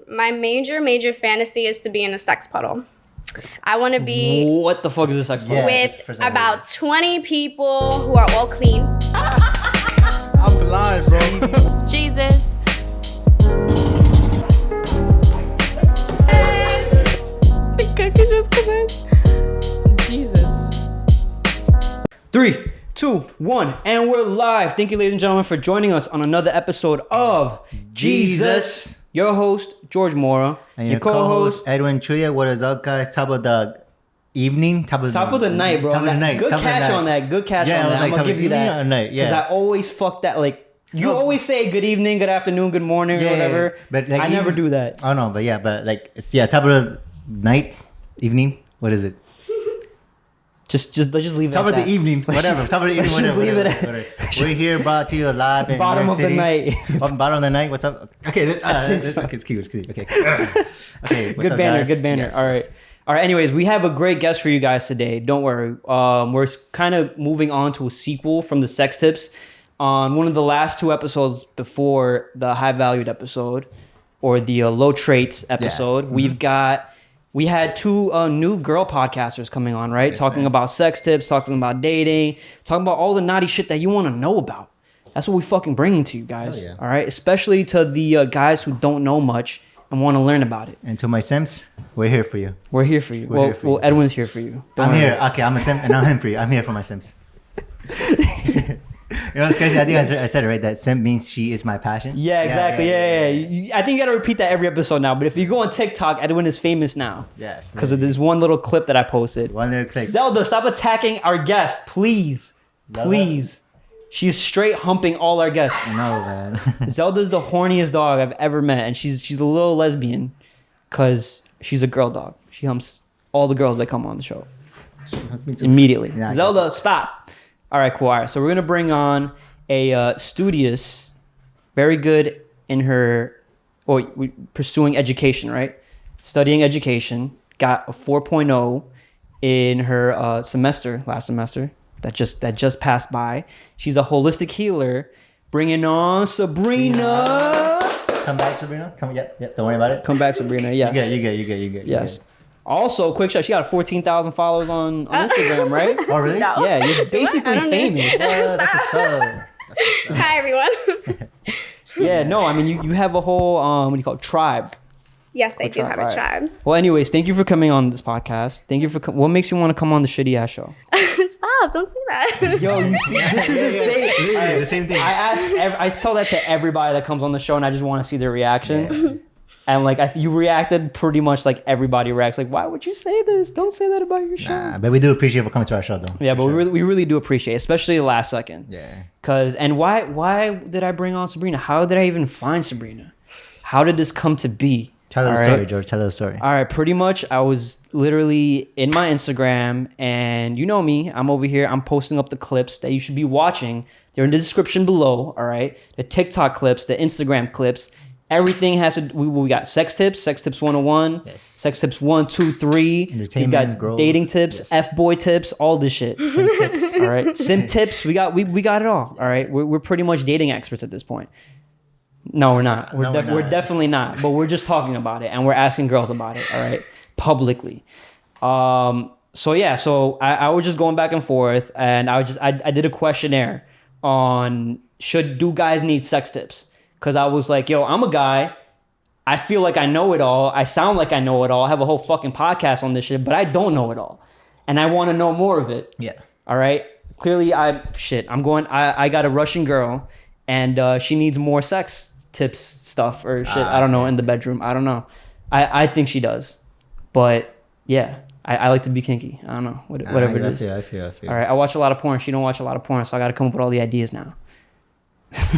my major fantasy is to be in a sex puddle. I want to be... What the fuck is a sex puddle? With about 20 people who are all clean. I'm blind, bro. Jesus. Jesus. 3, 2, 1, and we're live. Thank you, ladies and gentlemen, for joining us on another episode of Geezus. Your host, George MORA, and your co-host, Edwin CHUYA. What is up, guys? Top of the evening, top of the night, bro. Top of the night. Good catch on that. Good catch on that. I'm gonna give you that. Because I always fuck that. Like you always say good evening, good afternoon, good morning, or whatever. But like, I never do that. Oh no, but like top of the night, evening. What is it? Just leave it. Top of the evening, whatever. Top of the evening, whatever. Leave it whatever. We're here, brought to you live in bottom New of York the night. Bottom of the night. What's up? Okay, it's cute. Okay. Okay. Good banner. Yes, All right. Anyways, we have a great guest for you guys today. Don't worry. We're kind of moving on to a sequel from the sex tips. On one of the last 2 episodes before the high valued episode or the low traits episode, we had 2 new girl podcasters coming on, right? Talking about sex tips, talking about dating, talking about all the naughty shit that you want to know about. That's what we fucking bringing to you guys. All right. Especially to the guys who don't know much and want to learn about it. And to my simps, we're here for you. We're here for you. Well, Edwin's here for you. I'm here. Okay, I'm a simp and I'm him for you. I'm here for my simps. You know what's crazy? I think I said it right. That simp means she is my passion. Yeah, exactly. Yeah. I think you got to repeat that every episode now. But if you go on TikTok, Edwin is famous now. Yes. Because of this one little clip that I posted. One little clip. Zelda, stop attacking our guest, please. Zelda? Please. She's straight humping all our guests. No, man. Zelda's the horniest dog I've ever met, and she's a little lesbian because she's a girl dog. She humps all the girls that come on the show. She humps me too. Immediately. Yeah, Zelda, stop. All right, cool. All right, so we're gonna bring on a studious, very good in her, pursuing education, right? Studying education. Got a 4.0 in her last semester. That just passed by. She's a holistic healer. Bringing on Sabrina. Come back, Sabrina. Yep. Don't worry about it. Come back, Sabrina. Yes. You good. Yes. Also, quick shot. She got 14,000 followers on Instagram, right? Oh, really? No. Yeah, you're basically famous. That's a sub. Hi, everyone. Yeah, no, I mean you have a whole what do you call it? Tribe. Yes, I do have a tribe. Well, anyways, thank you for coming on this podcast. Thank you for what makes you want to come on the shitty ass show? Stop! Don't say that. Yo, you see, this is the same thing. I tell that to everybody that comes on the show, and I just want to see their reaction. Yeah. And like you reacted pretty much like everybody reacts. Like, why would you say this? Don't say that about your show. Nah, but we do appreciate for coming to our show, though. Yeah, but we really do appreciate it, especially the last second. Yeah. Why did I bring on Sabrina? How did I even find Sabrina? How did this come to be? Tell us the story, George. Tell us the story. All right, pretty much I was literally in my Instagram, and you know me, I'm over here, I'm posting up the clips that you should be watching. They're in the description below, all right? The TikTok clips, the Instagram clips, everything has to, we got sex tips 101, yes. Sex tips 1, 2, 3. We got growth. Dating tips, yes. F-boy tips, all this shit. Sim tips. All right, sim tips, we got it all right? We're pretty much dating experts at this point. No, we're not. We're definitely not. But we're just talking about it, and we're asking girls about it. All right, publicly. So I was just going back and forth, and I did a questionnaire on do guys need sex tips? Because I was like, yo, I'm a guy. I feel like I know it all. I sound like I know it all. I have a whole fucking podcast on this shit, but I don't know it all, and I want to know more of it. Yeah. All right. Clearly, I got a Russian girl, and she needs more sex tips stuff or shit. I don't know, in the bedroom. I don't know. I think she does. But yeah, I like to be kinky. I don't know. Whatever it is. I feel. All right. I watch a lot of porn. She don't watch a lot of porn. So I got to come up with all the ideas now.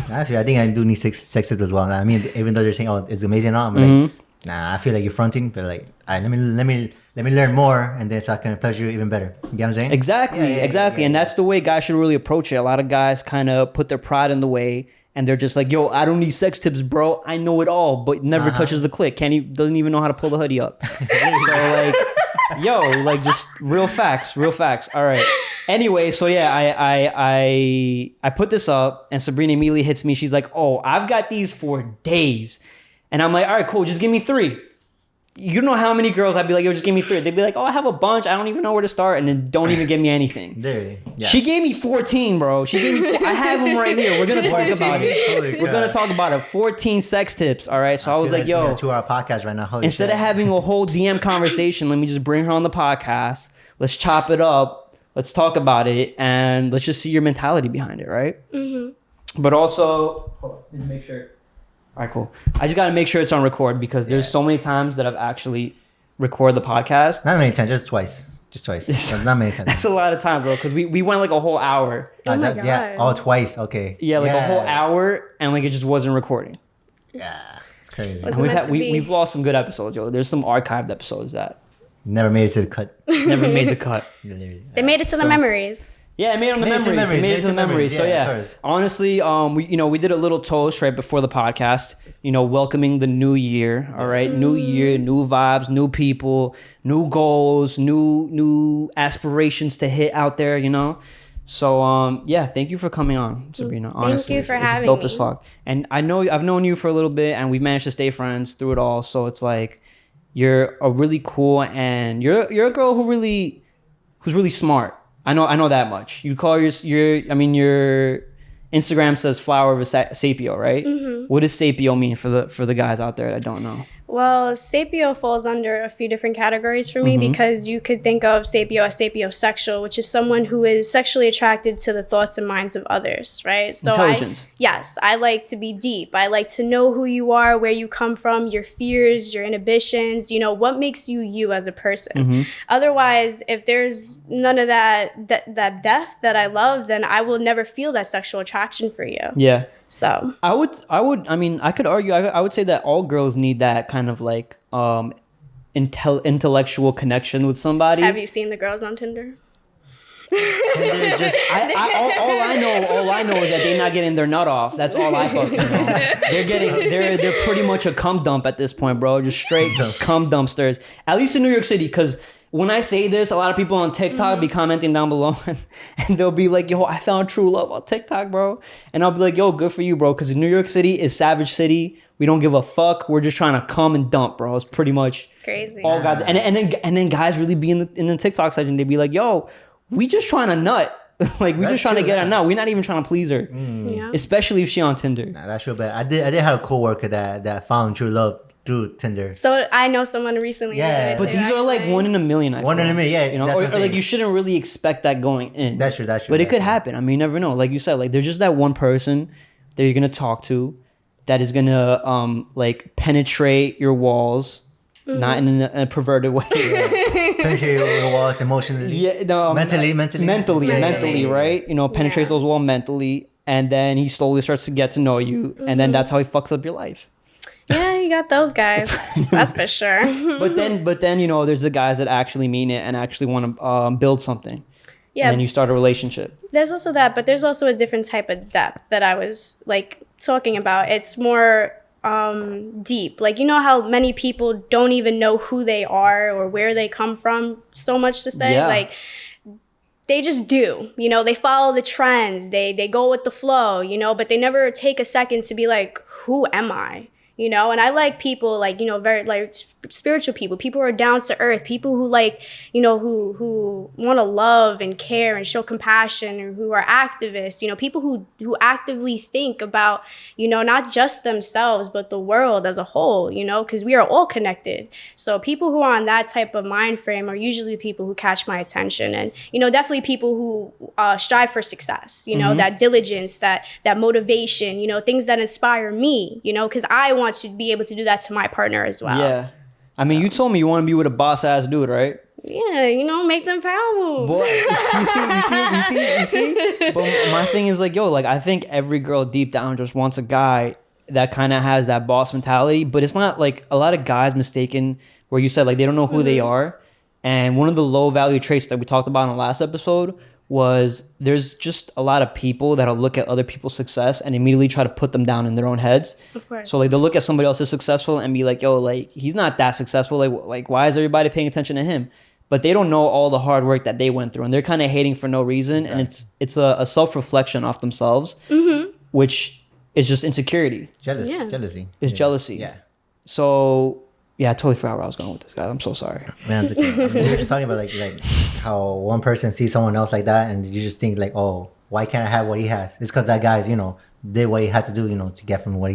I think I do need sex tips as well. I mean, even though they're saying, oh, it's amazing now, I'm like, nah, I feel like you're fronting, but like, all right, let me learn more, and then so I can pleasure you even better. You get what I'm saying? Exactly. And that's the way guys should really approach it. A lot of guys kind of put their pride in the way, and they're just like, yo, I don't need sex tips, bro. I know it all, but never touches the clit. Doesn't even know how to pull the hoodie up. So like, yo, like just real facts. All right. Anyway, so yeah, I put this up, and Sabrina immediately hits me. She's like, oh, I've got these for days. And I'm like, all right, cool, just give me 3. You know how many girls I'd be like, yo, just give me 3. They'd be like, oh, I have a bunch. I don't even know where to start. And then don't even give me anything. Literally. Yeah. She gave me 14, bro. She gave me I have them right here. We're going to talk about it. We're going to talk about it. 14 sex tips. All right. So I was like, yo. 2-hour podcast right now. Holy instead shit. of having a whole DM conversation, let me just bring her on the podcast. Let's chop it up. Let's talk about it. And let's just see your mentality behind it. Right. Mm-hmm. But also, hold on, make sure. All right, cool. I just got to make sure it's on record because there's so many times that I've actually recorded the podcast. Not many times, just twice. Not many times. That's a lot of time, bro, because we went like a whole hour. Oh my God. Yeah. Oh, twice. Okay. Yeah, like a whole hour, and like it just wasn't recording. Yeah. It's crazy. Was And it meant to be? we've lost some good episodes, yo. There's some archived episodes that Never made it to the cut. never made the cut. They made it to the So- memories. Yeah, it made it on the memories. It made it to the memories. So yeah, of yeah, course. honestly, we did a little toast right before the podcast. Welcoming the new year. All right, new year, new vibes, new people, new goals, new aspirations to hit out there. So yeah, thank you for coming on, Sabrina. Honestly, you for it's having dope me. as fuck. And I know I've known you for a little bit, and we've managed to stay friends through it all. So it's like you're a really cool, and you're a girl who's really smart. I know that much. You call your Instagram says flower of a sapio, right? Mm-hmm. What does sapio mean for the guys out there that don't know? Well, sapio falls under a few different categories for me because you could think of sapio as sapiosexual, which is someone who is sexually attracted to the thoughts and minds of others, right? So Intelligence. Yes, I like to be deep. I like to know who you are, where you come from, your fears, your inhibitions, what makes you you as a person. Otherwise, if there's none of that depth that I love, then I will never feel that sexual attraction for you. Yeah. So I could argue. I would say that all girls need that kind of like intellectual connection with somebody. have you seen the girls on Tinder? All I know is that they're not getting their nut off. That's all I fucking know. They're pretty much a cum dump at this point, bro. Just straight cum dumpsters. At least in New York City, because when I say this, a lot of people on TikTok be commenting down below, and they'll be like, "Yo, I found true love on TikTok, bro." And I'll be like, "Yo, good for you, bro," because New York City is savage city. We don't give a fuck. We're just trying to come and dump, bro. It's pretty much Crazy. all guys. And then guys really be in the TikTok section. They be like, "Yo, we just trying to nut." Like we just trying to get her nut. We're not even trying to please her, Yeah. especially if she on Tinder. Nah, that's true. But I did have a coworker that found true love through Tinder. So I know someone recently. who Yeah. did it But too, these are like actually. 1 in a million. I One feel in a like. million, yeah. That's or what I'm like saying. you shouldn't really expect that going in. That's true. But it could happen. I mean, you never know. Like you said, like there's just that one person that you're gonna talk to that is gonna like penetrate your walls, not in a perverted way. Penetrate your walls emotionally. Yeah, no, Mentally. Mentally. right? Penetrates those walls mentally, and then he slowly starts to get to know you, and then that's how he fucks up your life. Yeah, you got those guys. That's for sure. But then there's the guys that actually mean it and actually want to build something. Yeah. And then you start a relationship. There's also that, but there's also a different type of depth that I was like talking about. It's more deep. Like, how many people don't even know who they are or where they come from, so much to say. Yeah. Like, they just do, they follow the trends, they go with the flow, but they never take a second to be like, who am I? And I like people like, very like spiritual people who are down to earth, people who like, who want to love and care and show compassion, or who are activists, people who actively think about, not just themselves, but the world as a whole, because we are all connected. So people who are on that type of mind frame are usually people who catch my attention, and, definitely people who strive for success, that diligence, that motivation, things that inspire me, because I want to be able to do that to my partner as well. Yeah. I mean, you told me you want to be with a boss ass dude, right? Yeah, make them power moves. Boy, you see? But my thing is like, yo, like I think every girl deep down just wants a guy that kind of has that boss mentality, but it's not like a lot of guys mistaken where you said like they don't know who they are. And one of the low value traits that we talked about in the last episode was there's just a lot of people that'll look at other people's success and immediately try to put them down in their own heads. Of course. So like they'll look at somebody else as successful and be like, yo, like he's not that successful. Like why is everybody paying attention to him? But they don't know all the hard work that they went through, and they're kind of hating for no reason. Exactly. And it's a self-reflection off themselves, which is just insecurity. Jealousy. It's jealousy. Yeah. So yeah, I totally forgot where I was going with this, guy. I'm so sorry. Man, it's okay. I mean, we were just talking about like how one person sees someone else like that, and you just think like, oh, why can't I have what he has? It's because that guy's, did what he had to do, to get from where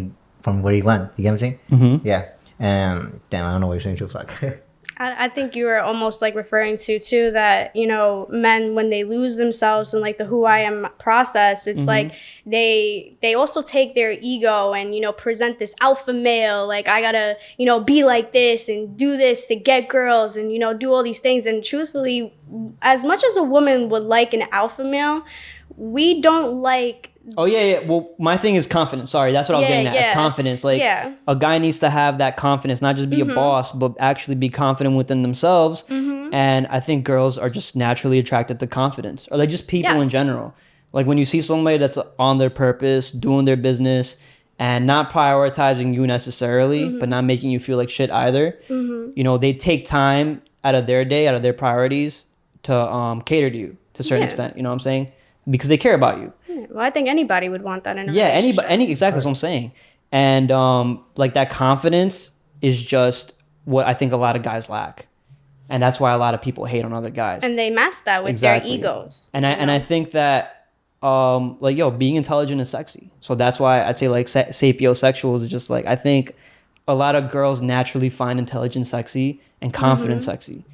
he went. You get what I'm saying? Mm-hmm. Yeah. And damn, I don't know what you're saying. Too. Fuck. I think you were almost like referring to too that, men, when they lose themselves in like the who I am process, it's like they also take their ego and, present this alpha male, like I gotta, be like this and do this to get girls and, do all these things. And truthfully, as much as a woman would like an alpha male, we don't like. Oh, yeah. Well, my thing is confidence. Sorry, that's what I was getting at. Is confidence. Like, a guy needs to have that confidence, not just be a boss, but actually be confident within themselves. And I think girls are just naturally attracted to confidence, or like just people in general. Like when you see somebody that's on their purpose, doing their business, and not prioritizing you necessarily, but not making you feel like shit either. They take time out of their day, out of their priorities to cater to you to a certain extent. You know what I'm saying? Because they care about you. Well, I think anybody would want that in a relationship. Exactly, that's what I'm saying. And like that confidence is just what I think a lot of guys lack, and that's why a lot of people hate on other guys. And they mask that with their egos. And I think that being intelligent is sexy. So that's why I'd say like sapiosexuals is just like, I think a lot of girls naturally find intelligence sexy and confidence sexy,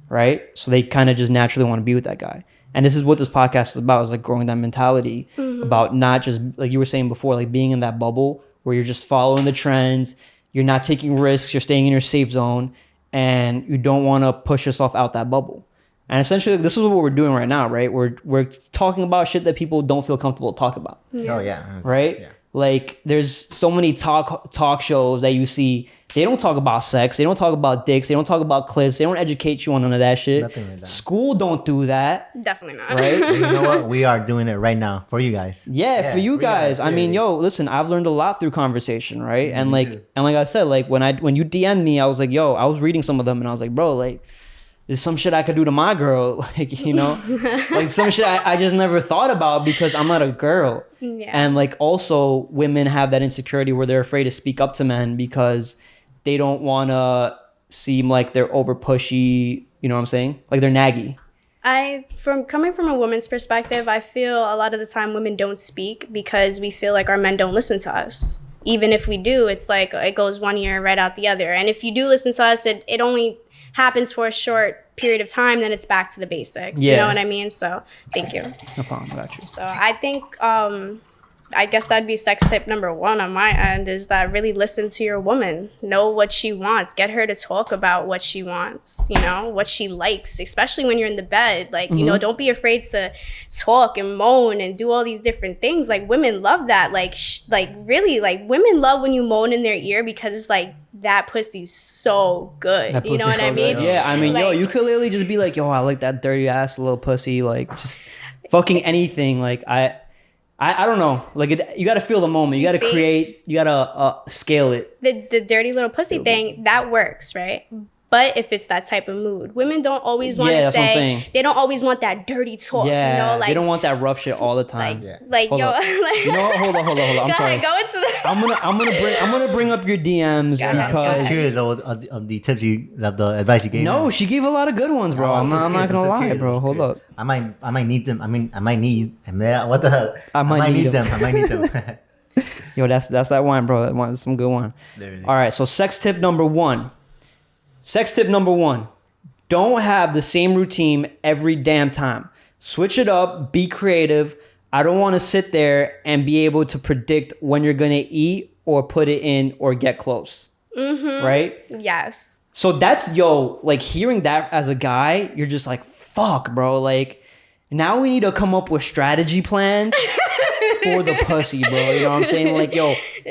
right? So they kind of just naturally want to be with that guy. And this is what this podcast is about, is like growing that mentality about not just, like you were saying before, like being in that bubble where you're just following the trends, you're not taking risks, you're staying in your safe zone, and you don't want to push yourself out that bubble. And essentially, this is what we're doing right now, right? We're talking about shit that people don't feel comfortable to talk about. Oh, yeah. Right? Yeah. Like, there's so many talk shows that you see. They don't talk about sex. They don't talk about dicks. They don't talk about clits. They don't educate you on none of that shit. Nothing like that. School don't do that. Definitely not. Right? And you know what? We are doing it right now for you guys. Yeah, for you guys. I mean, listen, I've learned a lot through conversation, right? And like I said, like when you DM'd me, I was like, I was reading some of them and I was like, bro, like, there's some shit I could do to my girl, like, like some shit I just never thought about because I'm not a girl. Yeah. And like also women have that insecurity where they're afraid to speak up to men because they don't want to seem like they're over pushy, you know what I'm saying? Like they're naggy. Coming from a woman's perspective, I feel a lot of the time women don't speak because we feel like our men don't listen to us. Even if we do, it's like it goes one ear right out the other. And if you do listen to us, it only happens for a short period of time, then it's back to the basics. You know what I mean? So thank you. No problem, I got you. So I think I guess that'd be sex tip number 1 on my end, is that really listen to your woman. Know what she wants. Get her to talk about what she wants, what she likes, especially when you're in the bed. Like, don't be afraid to talk and moan and do all these different things. Like, women love that. Like really, like, women love when you moan in their ear because it's like, that pussy's so good. You know what I mean? Yeah, I mean, like, you could literally just be like, I like that dirty ass little pussy. Like, just fucking anything. Like, I don't know. Like, you got to feel the moment. You got to create. You got to scale it. The dirty little pussy thing, that works, right? But if it's that type of mood, women don't always want to say. They don't always want that dirty talk. Yeah, like, they don't want that rough shit all the time. Like hold yo, like, you know what? Hold on. I'm sorry. Go into the. I'm gonna bring up your DMs because I'm curious of the tips of the advice you gave. No, she gave a lot of good ones, bro. I'm not gonna lie, bro. Hold up. I might need them. I might need. What the hell? I might need them. I might need them. Yo, that's that wine, bro. That wine is some good wine. All right, so sex tip number 1. Sex tip number 1. Don't have the same routine every damn time. Switch it up. Be creative. I don't want to sit there and be able to predict when you're going to eat or put it in or get close. Right? Yes. So that's, like hearing that as a guy, you're just like, fuck, bro. Like, now we need to come up with strategy plans for the pussy, bro. You know what I'm saying? Like,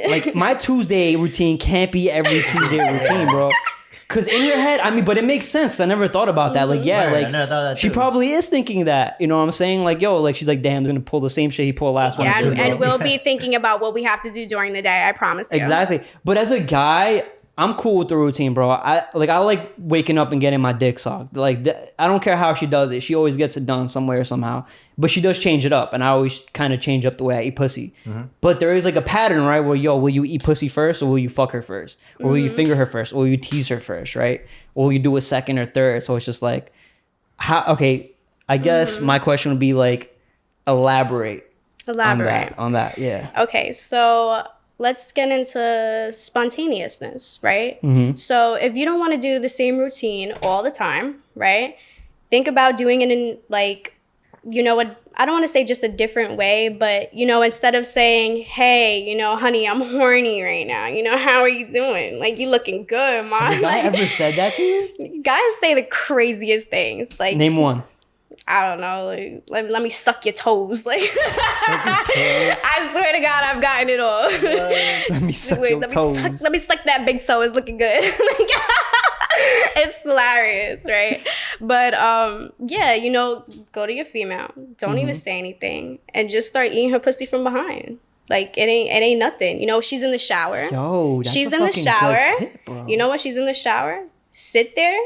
like my Tuesday routine can't be every Tuesday routine, bro. Because in your head, I mean, but it makes sense. I never thought about that. Like, she probably is thinking that. You know what I'm saying? Like, like, she's like, damn, they're going to pull the same shit he pulled last one. Yeah, and we'll be thinking about what we have to do during the day. I promise you. Exactly. But as a guy, I'm cool with the routine, bro. I like waking up and getting my dick sucked. Like I don't care how she does it. She always gets it done some way or somehow. But she does change it up, and I always kind of change up the way I eat pussy. But there is like a pattern, right? Where will you eat pussy first, or will you fuck her first, or will you finger her first, or will you tease her first, right? Or will you do a second or third? So it's just like, how? Okay, I guess my question would be like, elaborate. On that. Yeah. Okay, so let's get into spontaneousness, right? So if you don't want to do the same routine all the time, right? Think about doing it in like, you know what, I don't want to say just a different way, but, you know, instead of saying, hey, you know, honey, I'm horny right now. You know, how are you doing? Like, you looking good, mom. Has a guy ever said that to you? Guys say the craziest things. Like, name one. I don't know, like, let me suck your toes. Like, I swear to God, I've gotten it all. Let me suck your toes. Let me suck that big toe. It's looking good. Like, it's hilarious, right? But yeah, you know, go to your female. Don't even say anything, and just start eating her pussy from behind. Like, it ain't nothing. You know, she's in the shower. Yo, that's she's a in the shower. good tip, bro. You know what? She's in the shower. Sit there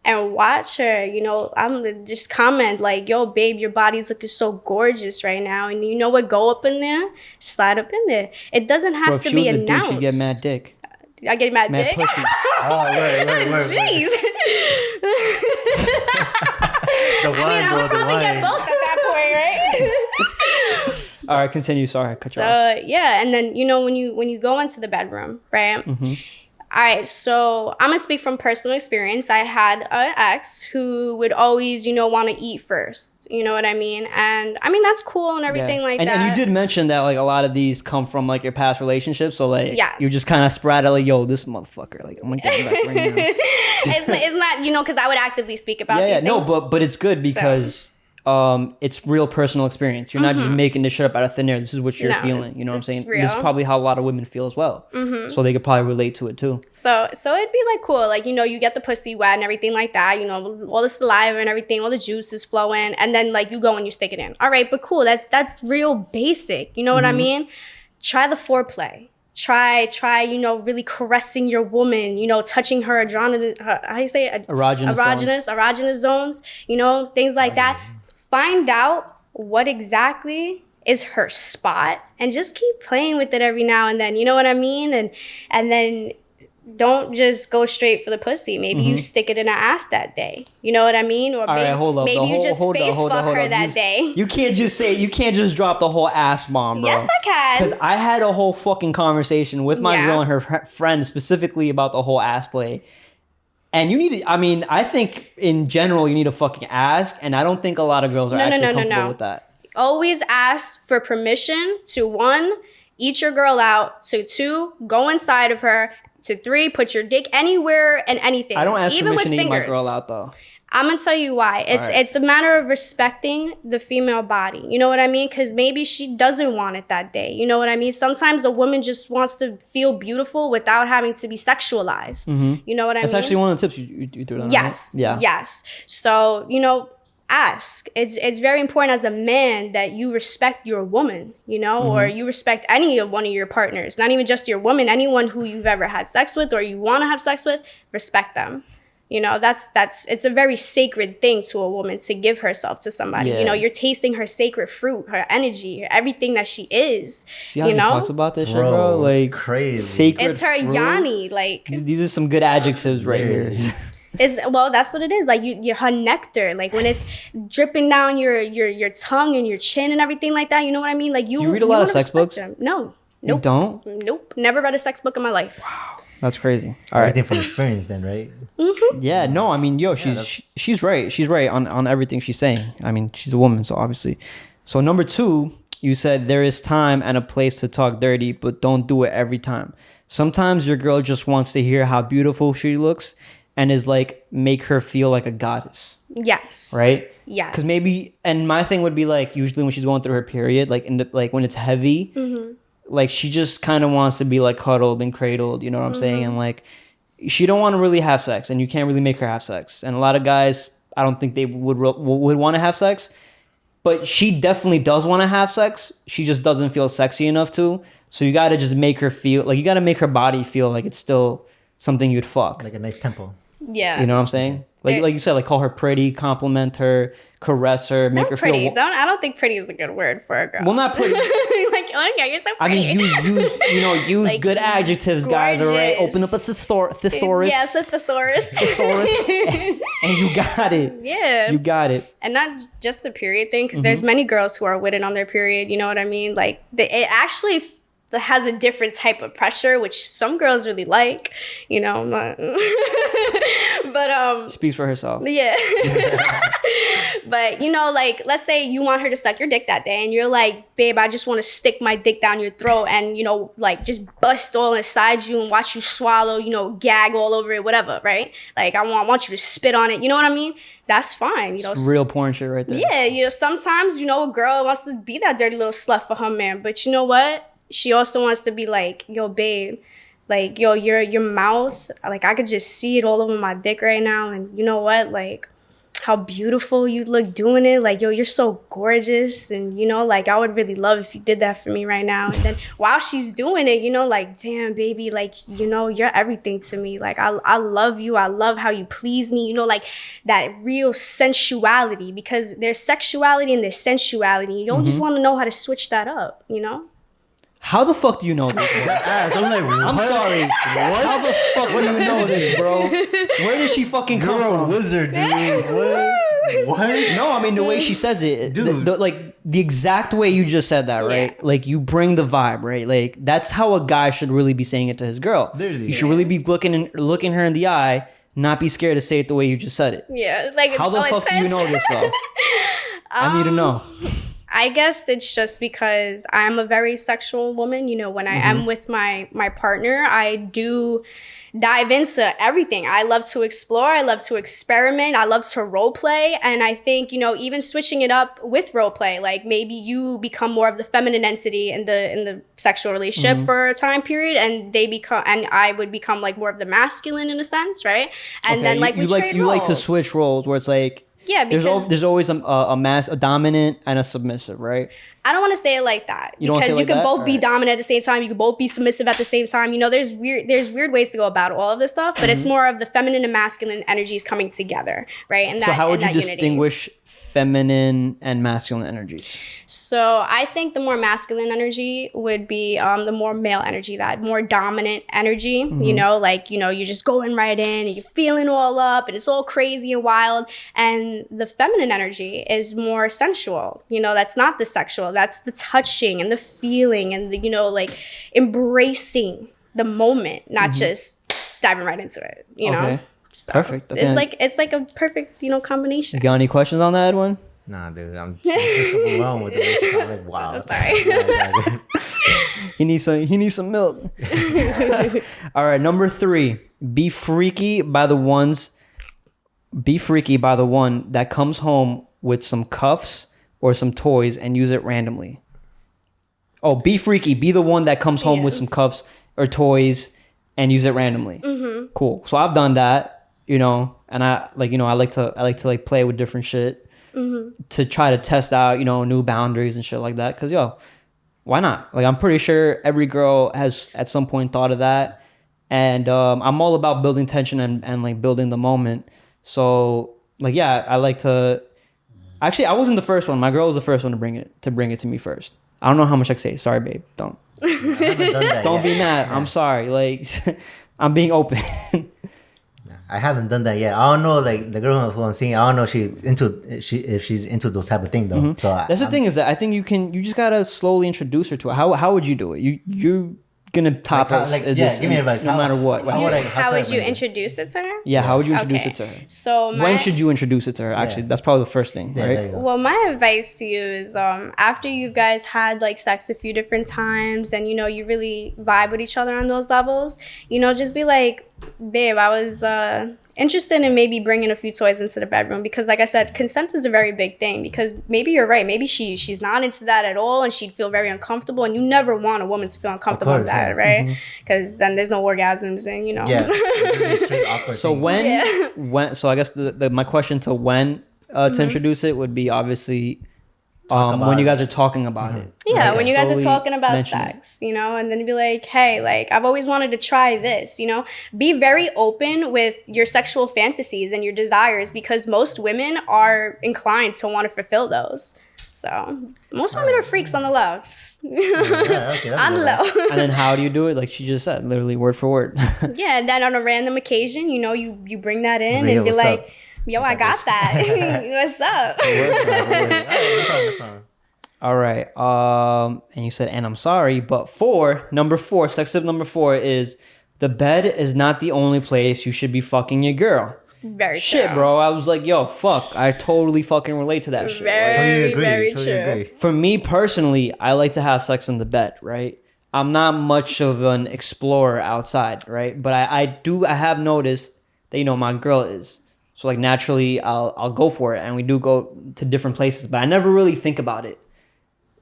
and watch her. You know, I'm just comment like, yo, babe, your body's looking so gorgeous right now. And you know what? Go up in there, slide up in there. It doesn't have to be announced. She get mad dick. I get mad dick. Pussy. Jeez. I would probably get both at that point, right? All right, continue. Sorry, I cut you off. So yeah, and then, you know, when you go into the bedroom, right? All right, so I'm gonna speak from personal experience. I had an ex who would always, you know, want to eat first. You know what I mean? And I mean, that's cool and everything like that. And you did mention that like a lot of these come from like your past relationships. So like, you just kind of spread it like, yo, this motherfucker, like, I'm gonna get him back right now. it's not, you know, because I would actively speak about these things. No, but it's good because it's real personal experience. You're not just making this shit up out of thin air. This is what you're feeling. You know what I'm saying? Real. This is probably how a lot of women feel as well. So they could probably relate to it too. So it'd be like cool, like, you know, you get the pussy wet and everything like that, you know, all the saliva and everything, all the juice is flowing, and then like you go and you stick it in. All right, but cool, that's real basic. You know what I mean? Try the foreplay. Try, you know, really caressing your woman, you know, touching her erogenous zones, you know, things like that. Find out what exactly is her spot and just keep playing with it every now and then. You know what I mean? And then don't just go straight for the pussy. Maybe you stick it in her ass that day. You know what I mean? Or maybe you just face fuck her that day. You can't just drop the whole ass bomb, bro. Yes, I can. Because I had a whole fucking conversation with my girl and her friend specifically about the whole ass play. And you need to, I mean, I think in general you need to fucking ask, and I don't think a lot of girls are comfortable with that. Always ask for permission to 1, eat your girl out, to 2, go inside of her, to 3, put your dick anywhere and anything. I don't ask even permission with to eat fingers. my girl out though. I'm gonna tell you why. It's a matter of respecting the female body. You know what I mean? Because maybe she doesn't want it that day. You know what I mean? Sometimes a woman just wants to feel beautiful without having to be sexualized. You know what I mean? That's actually one of the tips you threw down. Yes. Right? Yeah. Yes. So, you know, ask. It's very important as a man that you respect your woman, you know, or you respect any of one of your partners. Not even just your woman, anyone who you've ever had sex with or you want to have sex with, respect them. You know, it's a very sacred thing to a woman to give herself to somebody. You know, you're tasting her sacred fruit, her energy, everything that she is. See how she talks about this shit, bro? Like, crazy. Sacred it's her fruit. yanni. Like, these are some good adjectives right here. Well, that's what it is. Like, you're her nectar. Like, when it's dripping down your tongue and your chin and everything like that. You know what I mean? Like, you read a lot of sex books? Them. No. Nope. You don't? Nope. Never read a sex book in my life. Wow. That's crazy. All right. Everything from experience then, right? Yeah, no, I mean, yo, she's right. She's right on everything she's saying. I mean, she's a woman, so obviously. So number 2, you said there is time and a place to talk dirty, but don't do it every time. Sometimes your girl just wants to hear how beautiful she looks and is like, make her feel like a goddess. Yes. Right? Yes. Because maybe, and my thing would be like, usually when she's going through her period, like like when it's heavy, like she just kind of wants to be like cuddled and cradled, you know what I'm saying? And like, she don't want to really have sex, and you can't really make her have sex. And a lot of guys, I don't think they would want to have sex, but she definitely does want to have sex. She just doesn't feel sexy enough to. So you got to just make her feel like, you got to make her body feel like it's still something you'd fuck. Like a nice temple. Yeah. You know what I'm saying? Like you said, like call her pretty, compliment her, caress her, make Not her pretty. feel. I don't think pretty is a good word for a girl. Well, not pretty. Like, oh yeah, you're so I pretty. mean, use Like, good adjectives, guys. All right, gorgeous. open up a thesaurus. Yes, a thesaurus. And you got it. Yeah. You got it. And not just the period thing, because there's many girls who are witted on their period. You know what I mean? Like, it actually has a different type of pressure, which some girls really like. You know, but Speaks for herself. yeah. But, you know, like, let's say you want her to suck your dick that day, and you're like, babe, I just want to stick my dick down your throat and, you know, like, just bust all inside you and watch you swallow, you know, gag all over it, whatever, right? Like, I want you to spit on it. You know what I mean? That's fine. You know, It's real porn shit right there. yeah, you know, sometimes, you know, a girl wants to be that dirty little slut for her man, but you know what? She also wants to be like, yo, babe, like, yo, your mouth, like, I could just see it all over my dick right now, and you know what? Like, how beautiful you look doing it. Like, yo, you're so gorgeous, and, you know, like, I would really love if you did that for me right now. And then while she's doing it, you know, like, damn, baby, like, you know, you're everything to me. Like, I love you. I love how you please me. You know, like, that real sensuality, because there's sexuality and there's sensuality. You don't just want to know how to switch that up, you know? How the fuck do you know this? Bro? I'm like, I'm what? sorry. How the fuck do you know this, bro? Where did she fucking come You're a from? wizard, dude. What? No, I mean the way she says it, Dude. like the exact way you just said that, right? Yeah. Like you bring the vibe, right? Like that's how a guy should really be saying it to his girl. Literally. You should really be looking her in the eye, not be scared to say it the way you just said it. Yeah. Like, How the it's so fuck do you know intense. this though? I need to know. I guess it's just because I'm a very sexual woman. You know, when I am with my partner, I do dive into everything. I love to explore. I love to experiment. I love to role play. And I think, you know, even switching it up with role play, like maybe you become more of the feminine entity in the sexual relationship for a time period, and I would become like more of the masculine in a sense, right? And then like you trade like to roles. switch roles where it's like Yeah, because there's always a dominant and a submissive, right? I don't want to say it like that, You don't wanna say because it you like can that? both be Alright. dominant at the same time. You can both be submissive at the same time. You know, there's weird ways to go about all of this stuff, but it's more of the feminine and masculine energies coming together, right? And So how would you unity. distinguish feminine and masculine energies? So I think the more masculine energy would be the more male energy, that more dominant energy. You know, like, you know, you're just going right in and you're feeling all up and it's all crazy and wild. And the feminine energy is more sensual. You know, that's not the sexual. That's the touching and the feeling and the, you know, like embracing the moment, not just diving right into it. You know. Okay. So Perfect. Okay. It's like a perfect, you know, combination. You got any questions on that, Edwin? Nah, dude, I'm just overwhelmed with the way I'm like, wow. I'm sorry. He needs some milk. All right, number 3. Be freaky by the one that comes home with some cuffs or some toys and use it randomly. Oh, be freaky. Be the one that comes home with some cuffs or toys and use it randomly. Cool. So I've done that, you know, and I like to like play with different shit to try to test out, you know, new boundaries and shit like that. Cause yo, why not? Like I'm pretty sure every girl has at some point thought of that. And I'm all about building tension and like building the moment. So like, yeah, I like to. Actually, I wasn't the first one. My girl was the first one to bring it to me first. I don't know how much I can say. Sorry, babe. Don't Don't be mad. Yeah. I'm sorry. Like I'm being open. I haven't done that yet. I don't know, like the girl who I'm seeing. I don't know if she's into those type of thing though. So That's the thing is that I think you just gotta slowly introduce her to it. How would you do it? You're gonna top us. like, at yeah, this give me advice. No matter what. How would you I- introduce it to her? Yeah, how would you introduce Okay. it to her? So When should you introduce it to her? Actually, that's probably the first thing, Yeah, there you right? go. Well, my advice to you is after you guys had like sex a few different times and you know you really vibe with each other on those levels, you know, just be like, babe, I was interested in maybe bringing a few toys into the bedroom, because like I said, consent is a very big thing, because maybe you're right, maybe she's not into that at all and she'd feel very uncomfortable, and you never want a woman to feel uncomfortable with course, that, yeah. right? Because then there's no orgasms and you know. Yeah. It's a straight awkward So thing. when so I guess my question to when to introduce it would be obviously when you guys are talking about it. Yeah, right? when you guys are Slowly talking about mention sex, you know, and then be like, hey, like, I've always wanted to try this, you know. Be very open with your sexual fantasies and your desires because most women are inclined to want to fulfill those. So, most women are freaks on the low. Okay, On the low. And then how do you do it? Like she just said, literally word for word. Yeah, and then on a random occasion, you know, you bring that in Real, and be what's like, up? yo, I got that. What's up? No problem. All right. And you said, and I'm sorry, but number four, sex tip number 4 is the bed is not the only place you should be fucking your girl. Very Shit, true. bro. I was like, yo, fuck. I totally fucking relate to that shit. Right? Very, Totally very agree. true. For me personally, I like to have sex in the bed, right? I'm not much of an explorer outside, right? But I have noticed that, you know, my girl is. So like naturally I'll go for it and we do go to different places, but I never really think about it.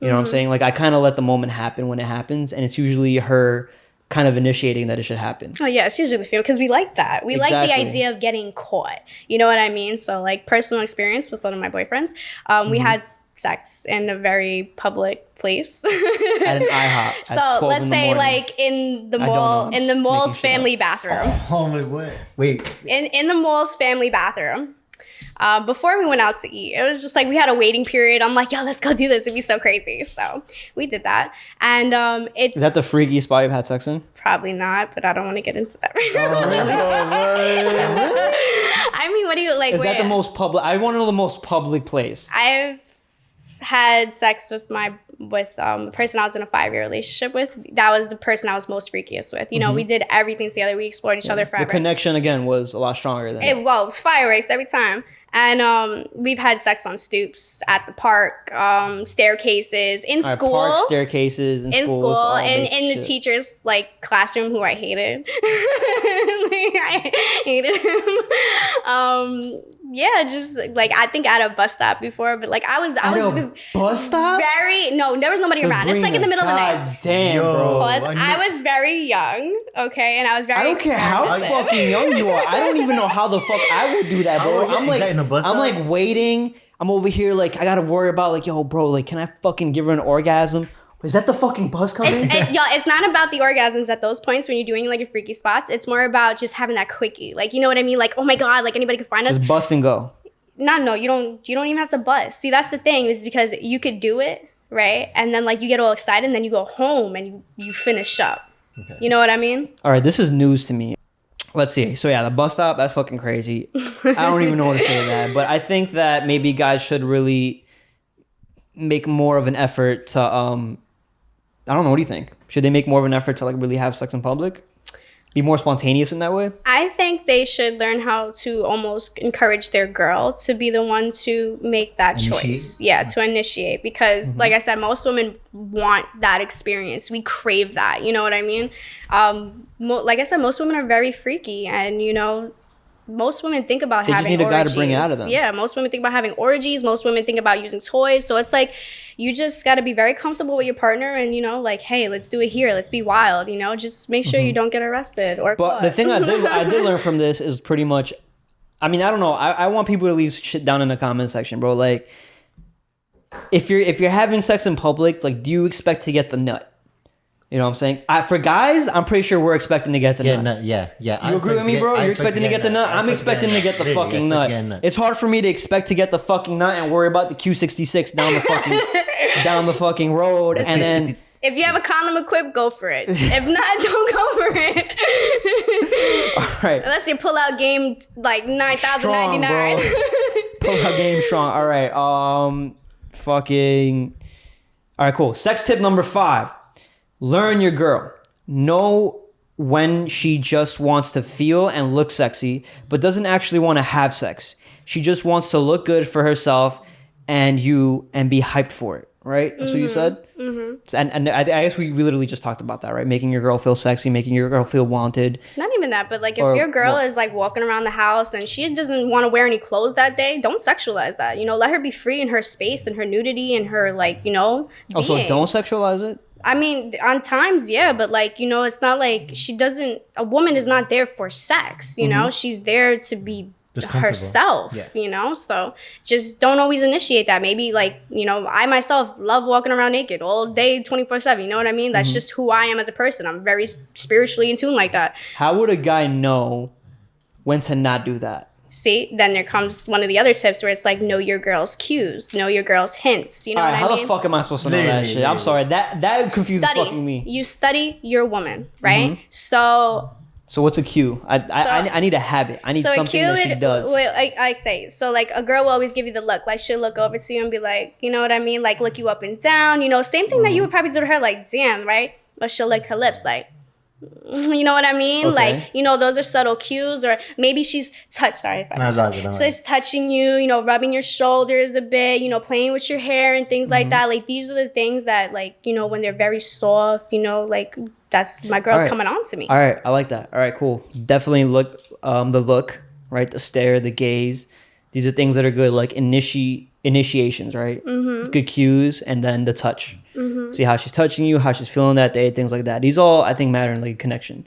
You know what I'm saying? Like I kind of let the moment happen when it happens, and it's usually her kind of initiating that it should happen. Oh yeah, it's usually the female because we like that. We like the idea of getting caught. You know what I mean? So like personal experience with one of my boyfriends, we had sex in a very public place. At an IHOP. So let's say like in the mall, in the mall's family bathroom. Oh my what? Wait. In the mall's family bathroom. Before we went out to eat, it was just like we had a waiting period. I'm like, yo, let's go do this. It'd be so crazy. So we did that. And it's... Is that the freakiest spot you've had sex in? Probably not, but I don't want to get into that right now. I mean, what do you like? Is that the most public? I want to know the most public place. I've had sex with the person I was in a 5-year relationship with. That was the person I was most freakiest with. You know, we did everything together. We explored each other forever. The connection again was a lot stronger than well, fireworks every time. And we've had sex on stoops, at the park, staircases, in school. Park, staircases, in school, and in the teacher's like classroom, who I hated. I hated him. Yeah, just like I think at a bus stop before, but like I was bus stop. There was nobody around. It's like in the middle of the night. God damn, bro. I was very young, okay, and I was very. I don't care how fucking young you are. I don't even know how the fuck I would do that, bro. I'm like waiting. I'm over here like I gotta worry about like, yo, bro, like can I fucking give her an orgasm? Is that the fucking bus coming? It's not about the orgasms at those points when you're doing like your freaky spots. It's more about just having that quickie. Like, you know what I mean? Like, oh my God, like anybody could find us. Just bust and go. No, you don't even have to bust. See, that's the thing, is because you could do it, right? And then like you get all excited and then you go home and you finish up. Okay. You know what I mean? All right, this is news to me. Let's see. So yeah, the bus stop, that's fucking crazy. I don't even know what to say to that. But I think that maybe guys should really make more of an effort to I don't know. What do you think? Should they make more of an effort to like really have sex in public? Be more spontaneous in that way? I think they should learn how to almost encourage their girl to be the one to make that choice. Yeah, to initiate. Because like I said, most women want that experience. We crave that. You know what I mean? Like I said, most women are very freaky, and you know, most women think about having orgies. They just need a guy to bring it out of them. Yeah, most women think about having orgies. Most women think about using toys. So it's like, you just got to be very comfortable with your partner and, you know, like, hey, let's do it here. Let's be wild, you know. Just make sure you don't get arrested or But the thing I did learn from this is pretty much, I mean, I don't know. I want people to leave shit down in the comment section, bro. Like, if you're having sex in public, like, do you expect to get the nut? You know what I'm saying? For guys, I'm pretty sure we're expecting to get the nut. Yeah. You agree with me, bro? You're expecting to get the nut? I'm expecting to get the fucking nut. It's hard for me to expect to get the fucking nut and worry about the Q66 down the fucking road. And then... If you have a condom equipped, go for it. If not, don't go for it. All right. Unless you pull out game like 9,099. Pull out game strong. All right. All right, cool. Sex tip number 5. Learn your girl. Know when she just wants to feel and look sexy, but doesn't actually want to have sex. She just wants to look good for herself and be hyped for it, right? That's what you said? Mm-hmm. And I guess we literally just talked about that, right? Making your girl feel sexy, making your girl feel wanted. Not even that, but like if your girl is like walking around the house and she doesn't want to wear any clothes that day, don't sexualize that. You know, let her be free in her space and her nudity and her like, you know, being. So don't sexualize it? I mean, on times, yeah, but like, you know, it's not like a woman is not there for sex, you know? She's there to be Just comfortable. herself, Yeah. you know? So just don't always initiate that. Maybe like, you know, I myself love walking around naked all day, 24/7. You know what I mean? That's just who I am as a person. I'm very spiritually in tune like that. How would a guy know when to not do that? See, then there comes one of the other tips where it's like, know your girl's cues, know your girl's hints. You know All right, what how I mean? the fuck am I supposed to know that Literally, shit? I'm sorry. That confuses fucking me. You study your woman, right? So what's a cue? I need a habit. I need so something that she does. Wait, I say so. Like a girl will always give you the look. Like she'll look over to you and be like, you know what I mean? Like look you up and down. You know, same thing that you would probably do to her. Like damn, right? But she'll lick her lips. Like, you know what I mean? Okay. Like, you know, those are subtle cues. Or maybe she's sorry if I so she's touching you. You know, rubbing your shoulders a bit. You know, playing with your hair and things like that. Like these are the things that like you know when they're very soft. You know, like. That's my girl's coming on to me. All right, I like that. All right, cool. Definitely look, the look, right? The stare, the gaze. These are things that are good, like initiations, right? Good cues, and then the touch. See how she's touching you, how she's feeling that day, things like that. These all I think matter in like a connection,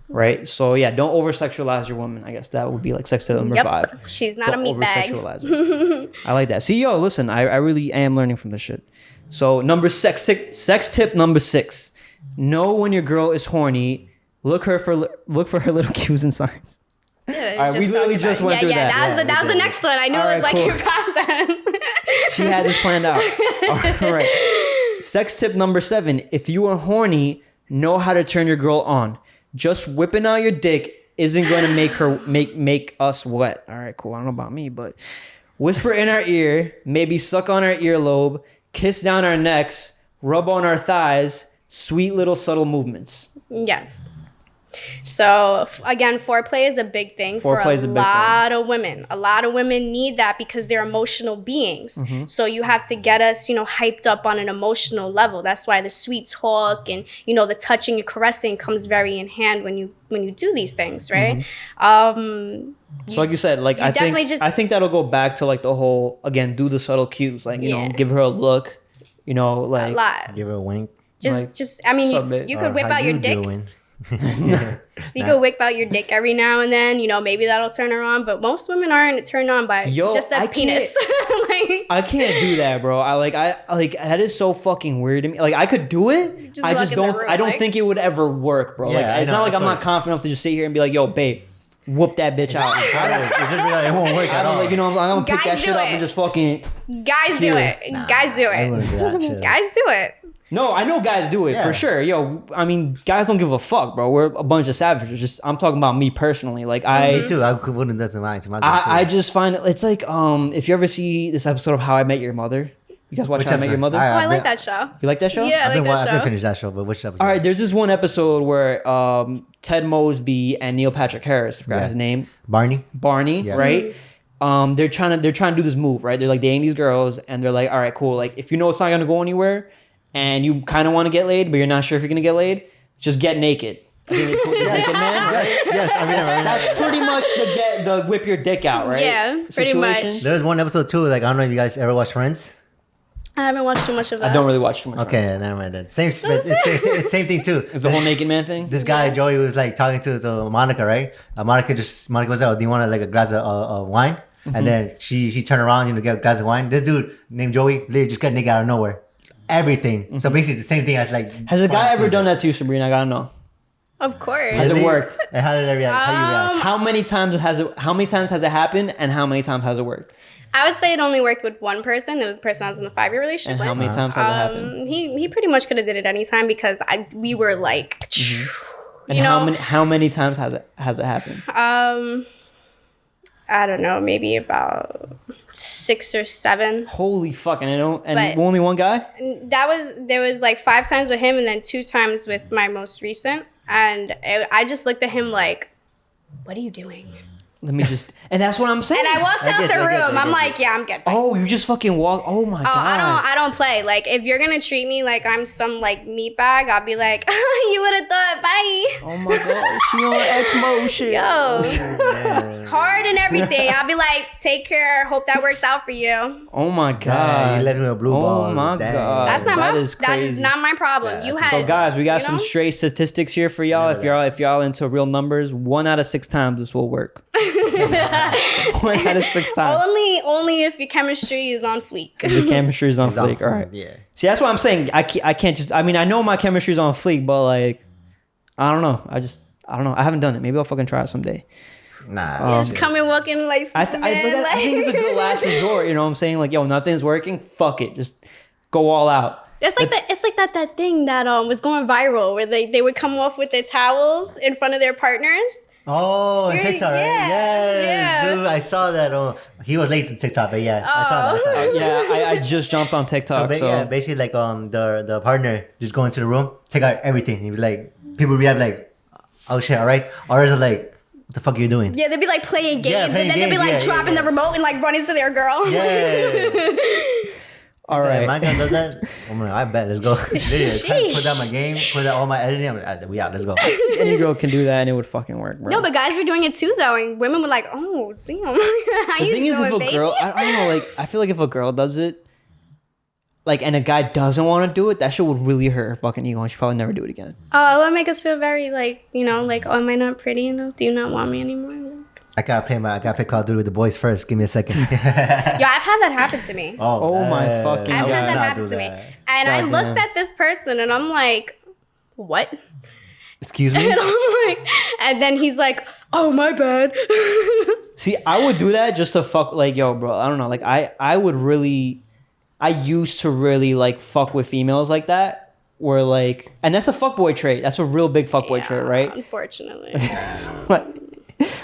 right? So yeah, don't over sexualize your woman. I guess that would be like sex tip number 5. She's not Don't a meat bag. over-sexualize her. I like that. See, yo, listen, I really am learning from this shit. So sex tip number 6. Know when your girl is horny. Look for her little cues and signs. Yeah, All right, we literally just went through that. That was the next one. I knew it was like your process. She had this planned out. All right. Sex tip number 7. If you are horny, know how to turn your girl on. Just whipping out your dick isn't going to make her make us wet. All right, cool. I don't know about me, but whisper in our ear, maybe suck on our earlobe, kiss down our necks, rub on our thighs. Sweet little subtle movements. Yes. So again, foreplay is a big thing for a lot of women. A lot of women need that because they're emotional beings. So you have to get us, you know, hyped up on an emotional level. That's why the sweet talk and, you know, the touching and caressing comes very in hand when you do these things, right? So like you said, like I think that'll go back to like the whole again, do the subtle cues, like you know, give her a look, you know, like a lot. Give her a wink. I mean, you could whip out your dick. You could whip out your dick every now and then. You know, maybe that'll turn her on. But most women aren't turned on by just a penis. I can't do that, bro. I like that is so fucking weird to me. Like I could do it. I just don't. I don't think it would ever work, bro. Yeah, like it's not like I'm not confident enough to just sit here and be like, yo, babe. Whoop that bitch out. It won't work at all. Like, you know, I'm gonna pick that shit up and just fucking. Guys do it. Guys do it. Guys do it. No, I know guys do it for sure. Yo, I mean, guys don't give a fuck, bro. We're a bunch of savages. I'm talking about me personally. Like me too. I wouldn't do that to my I just find it's like if you ever see this episode of How I Met Your Mother. You guys watch How I Met Your Mother? I like that show. You like that show? Yeah, I like that show. I didn't finish that show, but which episode? All right, there's this one episode where Ted Mosby and Neil Patrick Harris, I forgot his name. Barney, right? They're trying to do this move, right? They're like dating these girls, and they're like, all right, cool. Like, if you know it's not gonna go anywhere, and you kind of want to get laid, but you're not sure if you're gonna get laid, just get naked. I think they put the naked man, right? Yes. I mean, that's pretty much the whip your dick out, right? Yeah, pretty much. There was one episode too. Like I don't know if you guys ever watch Friends. I haven't watched too much of that. I don't really watch too much. Okay, never mind then. It's same thing too. It's the whole naked man thing. This guy Joey was like talking to Monica, right? Monica was like, "Do you want like a glass of wine?" And then she turned around, you know, get a glass of wine. This dude named Joey literally just got naked out of nowhere. Everything. So basically, it's the same thing as like. Has a guy ever done that to you, Sabrina? I gotta know. Of course. Has it worked? And how did it react? How you react? How many times has it happened, and how many times has it worked? I would say it only worked with one person. It was the person I was in a 5-year relationship and with. How many times has it happened? He pretty much could have did it anytime because we were like, and how many times has it happened? I don't know, maybe about 6 or 7. Holy fuck! And only one guy? There was like 5 times with him and then 2 times with my most recent. And I just looked at him like, what are you doing? Let me just, and that's what I'm saying. And I walked out the room. I'm like, yeah, I'm good. Bye. Oh, you just fucking walk. Oh my god. I don't play. Like, if you're gonna treat me like I'm some like meat bag, I'll be like, you would have thought. Bye. Oh my god, she on X-Mo shit. Yo, hard and everything. I'll be like, take care. Hope that works out for you. Oh my god. You left me with blue balls. Oh my Dang. god. That's not That my. is That is crazy. not my problem. Yeah, You that's- had. So guys, we got you some know? straight statistics here for y'all. If y'all into real numbers, 1 out of 6 times this will work. 1 out of 6 times. Only if your chemistry is on fleek. The chemistry is on It's on fleek. All right. Yeah. See, that's what I'm saying. I can't just. I mean, I know my chemistry is on fleek, but like, I don't know. I don't know. I haven't done it. Maybe I'll fucking try it someday. Nah. Just coming walking like I Superman, think it's a good last resort. You know what I'm saying? Like, yo, nothing's working. Fuck it. Just go all out. It's like that thing that was going viral where they would come off with their towels in front of their partners. Oh, on Yeah, TikTok, right? yeah, Yes, yeah. dude, I saw that. He was late to TikTok, but yeah, I saw that. Yeah, I just jumped on TikTok. So, Yeah, basically like the partner just go into the room, take out everything. He'd be like, people react like, oh shit, all right. Or is it like, what the fuck are you doing? Yeah, they'd be like playing games, Yeah, playing and then they'd be games, like yeah, dropping yeah. the remote and like running to their girl. Yeah. all If right. my gun does that, I'm like, I bet. Let's go. Literally, put down my game, put out all my editing. I'm like, we out. Let's go. Any girl can do that, and it would fucking work, bro. No, but guys were doing it too, though, and women were like, "Oh, damn." How The you thing is, if doing, a baby? girl, I don't know, like, I feel like if a girl does it, like, and a guy doesn't want to do it, that shit would really hurt her fucking ego, and she'd probably never do it again. Oh, it would make us feel very like, like, oh, am I not pretty enough? Do you not want me anymore? I gotta play Call of Duty with the boys first. Give me a second. Yo, I've had that happen to me. Oh my man. fucking I've God. had that not happen do to me. that. And I God looked damn. at this person and I'm like, what? Excuse me. And I'm like, and then he's like, oh, my bad. See, I would do that just to fuck, like, yo, bro, I don't know, like, I would really, I used to really, like, fuck with females like that, where, like, and that's a fuckboy trait. That's a real big fuckboy Yeah, trait, right? Unfortunately.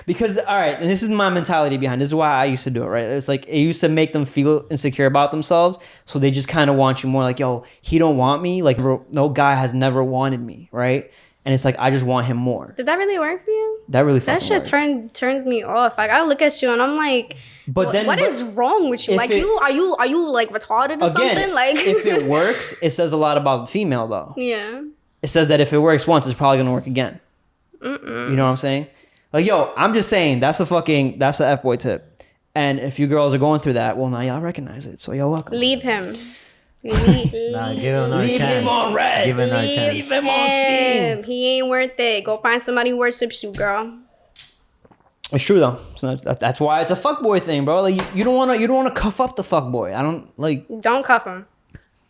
Because, all right, and this is my mentality behind, this is why I used to do it, right? It's like, it used to make them feel insecure about themselves, so they just kind of want you more, like, yo, he don't want me, like, bro, no guy has never wanted me, right? And it's like, I just want him more. Did that really work for you? That really That fucking shit worked. turns me off. Like, I look at you and I'm like, But then, what is wrong with you? if Like, it- are you like retarded or again, something? Like, if it works, it says a lot about the female, though. yeah. It says that if it works once, it's probably gonna work again. You know what I'm saying? Like, yo, I'm just saying that's the F-boy tip. And if you girls are going through that, well, now y'all recognize it, so y'all welcome. Leave him. Nah, give him another Leave chance. him on red. Give him another chance. Leave him on scene. He ain't worth it. Go find somebody who worships you, girl. It's true though. So that's why it's a fuckboy thing, bro. Like you don't wanna cuff up the fuckboy. I don't like. Don't cuff him.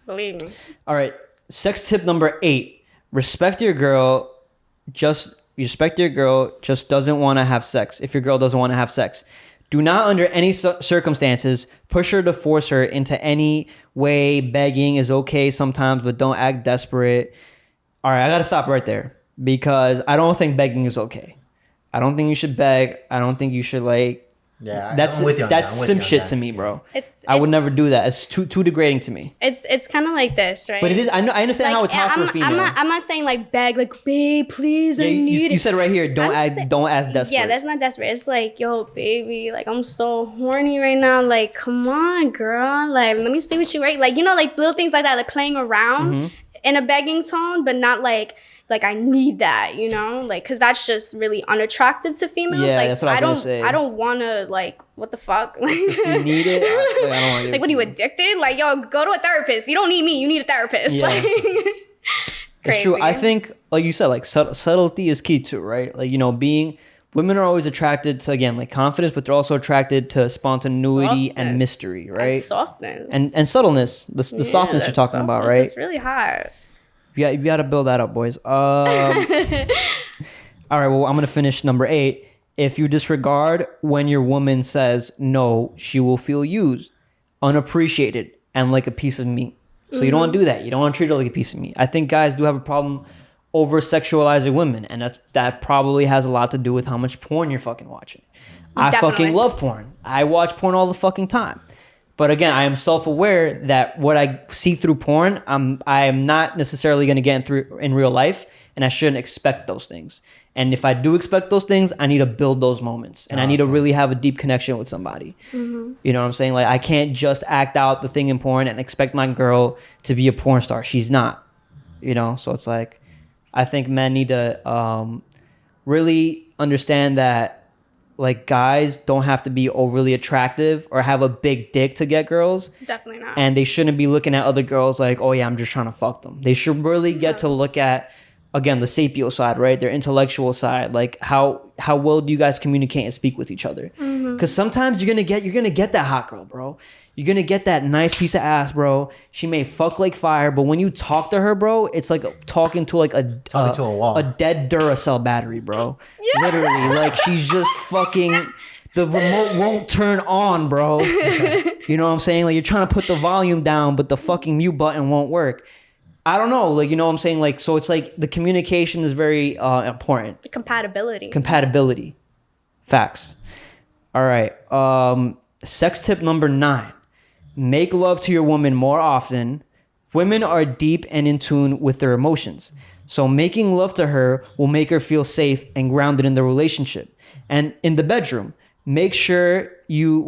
Believe me. All right, sex tip number 8: respect your girl. Just doesn't want to have sex. If your girl doesn't want to have sex, do not under any circumstances push her to force her into any way. Begging is okay sometimes, but don't act desperate. All right, I gotta stop right there because I don't think begging is okay. I don't think you should beg. I don't think you should like. Yeah, That's I'm with you on that. that's I'm with simp you on shit that. to me, bro. It's I would never do that. It's too degrading to me. It's kind of like this, right? But it is. I know. I understand how it's hard for a female. I'm not saying like beg, like babe, please, I Yeah, need it. you said right here, don't ask desperate. Yeah, that's not desperate. It's like, yo, baby, like I'm so horny right now. Like, come on, girl. Like, let me see what you like like little things like that, like playing around Mm-hmm. in a begging tone, but not like I need that, like, cause that's just really unattractive to females. Yeah, like, that's what I was gonna say. I don't wanna like, what the fuck? If you need it, I don't want to. Like, what are you, addicted? Like, yo, go to a therapist. You don't need me. You need a therapist. Yeah. Like, it's crazy. It's true. I think, like you said, like subtlety is key too, right? Like, women are always attracted to, again, like confidence, but they're also attracted to spontaneity and Softness mystery, right? And softness. And subtleness, the softness you're talking about, right? It's really hard. You got to build that up, boys. All right, well, I'm going to finish number 8. If you disregard when your woman says no, she will feel used, unappreciated, and like a piece of meat. So you don't want to do that. You don't want to treat her like a piece of meat. I think guys do have a problem over-sexualizing women, and that probably has a lot to do with how much porn you're fucking watching. I Definitely. fucking love porn. I watch porn all the fucking time. But again, I am self-aware that what I see through porn, I am not necessarily going to get through in real life, and I shouldn't expect those things. And if I do expect those things, I need to build those moments, and I need to really have a deep connection with somebody. Mm-hmm. You know what I'm saying? Like, I can't just act out the thing in porn and expect my girl to be a porn star. She's not. So it's like, I think men need to really understand that like guys don't have to be overly attractive or have a big dick to get girls. Definitely not. And they shouldn't be looking at other girls like, oh yeah, I'm just trying to fuck them. They should really get to look at, again, the sapio side, right? Their intellectual side. Like how well do you guys communicate and speak with each other? Because sometimes you're gonna get that hot girl, bro. You're gonna get that nice piece of ass, bro. She may fuck like fire, but when you talk to her, bro, it's like talking to like a wall. a dead Duracell battery, bro. Yeah. Literally, like she's just fucking. The remote won't turn on, bro. You know what I'm saying? Like you're trying to put the volume down, but the fucking mute button won't work. I don't know, like, you know what I'm saying? Like, so it's like the communication is very important. The compatibility. Facts. All right. Sex tip number 9. Make love to your woman more often. Women are deep and in tune with their emotions. So making love to her will make her feel safe and grounded in the relationship. And in the bedroom, make sure you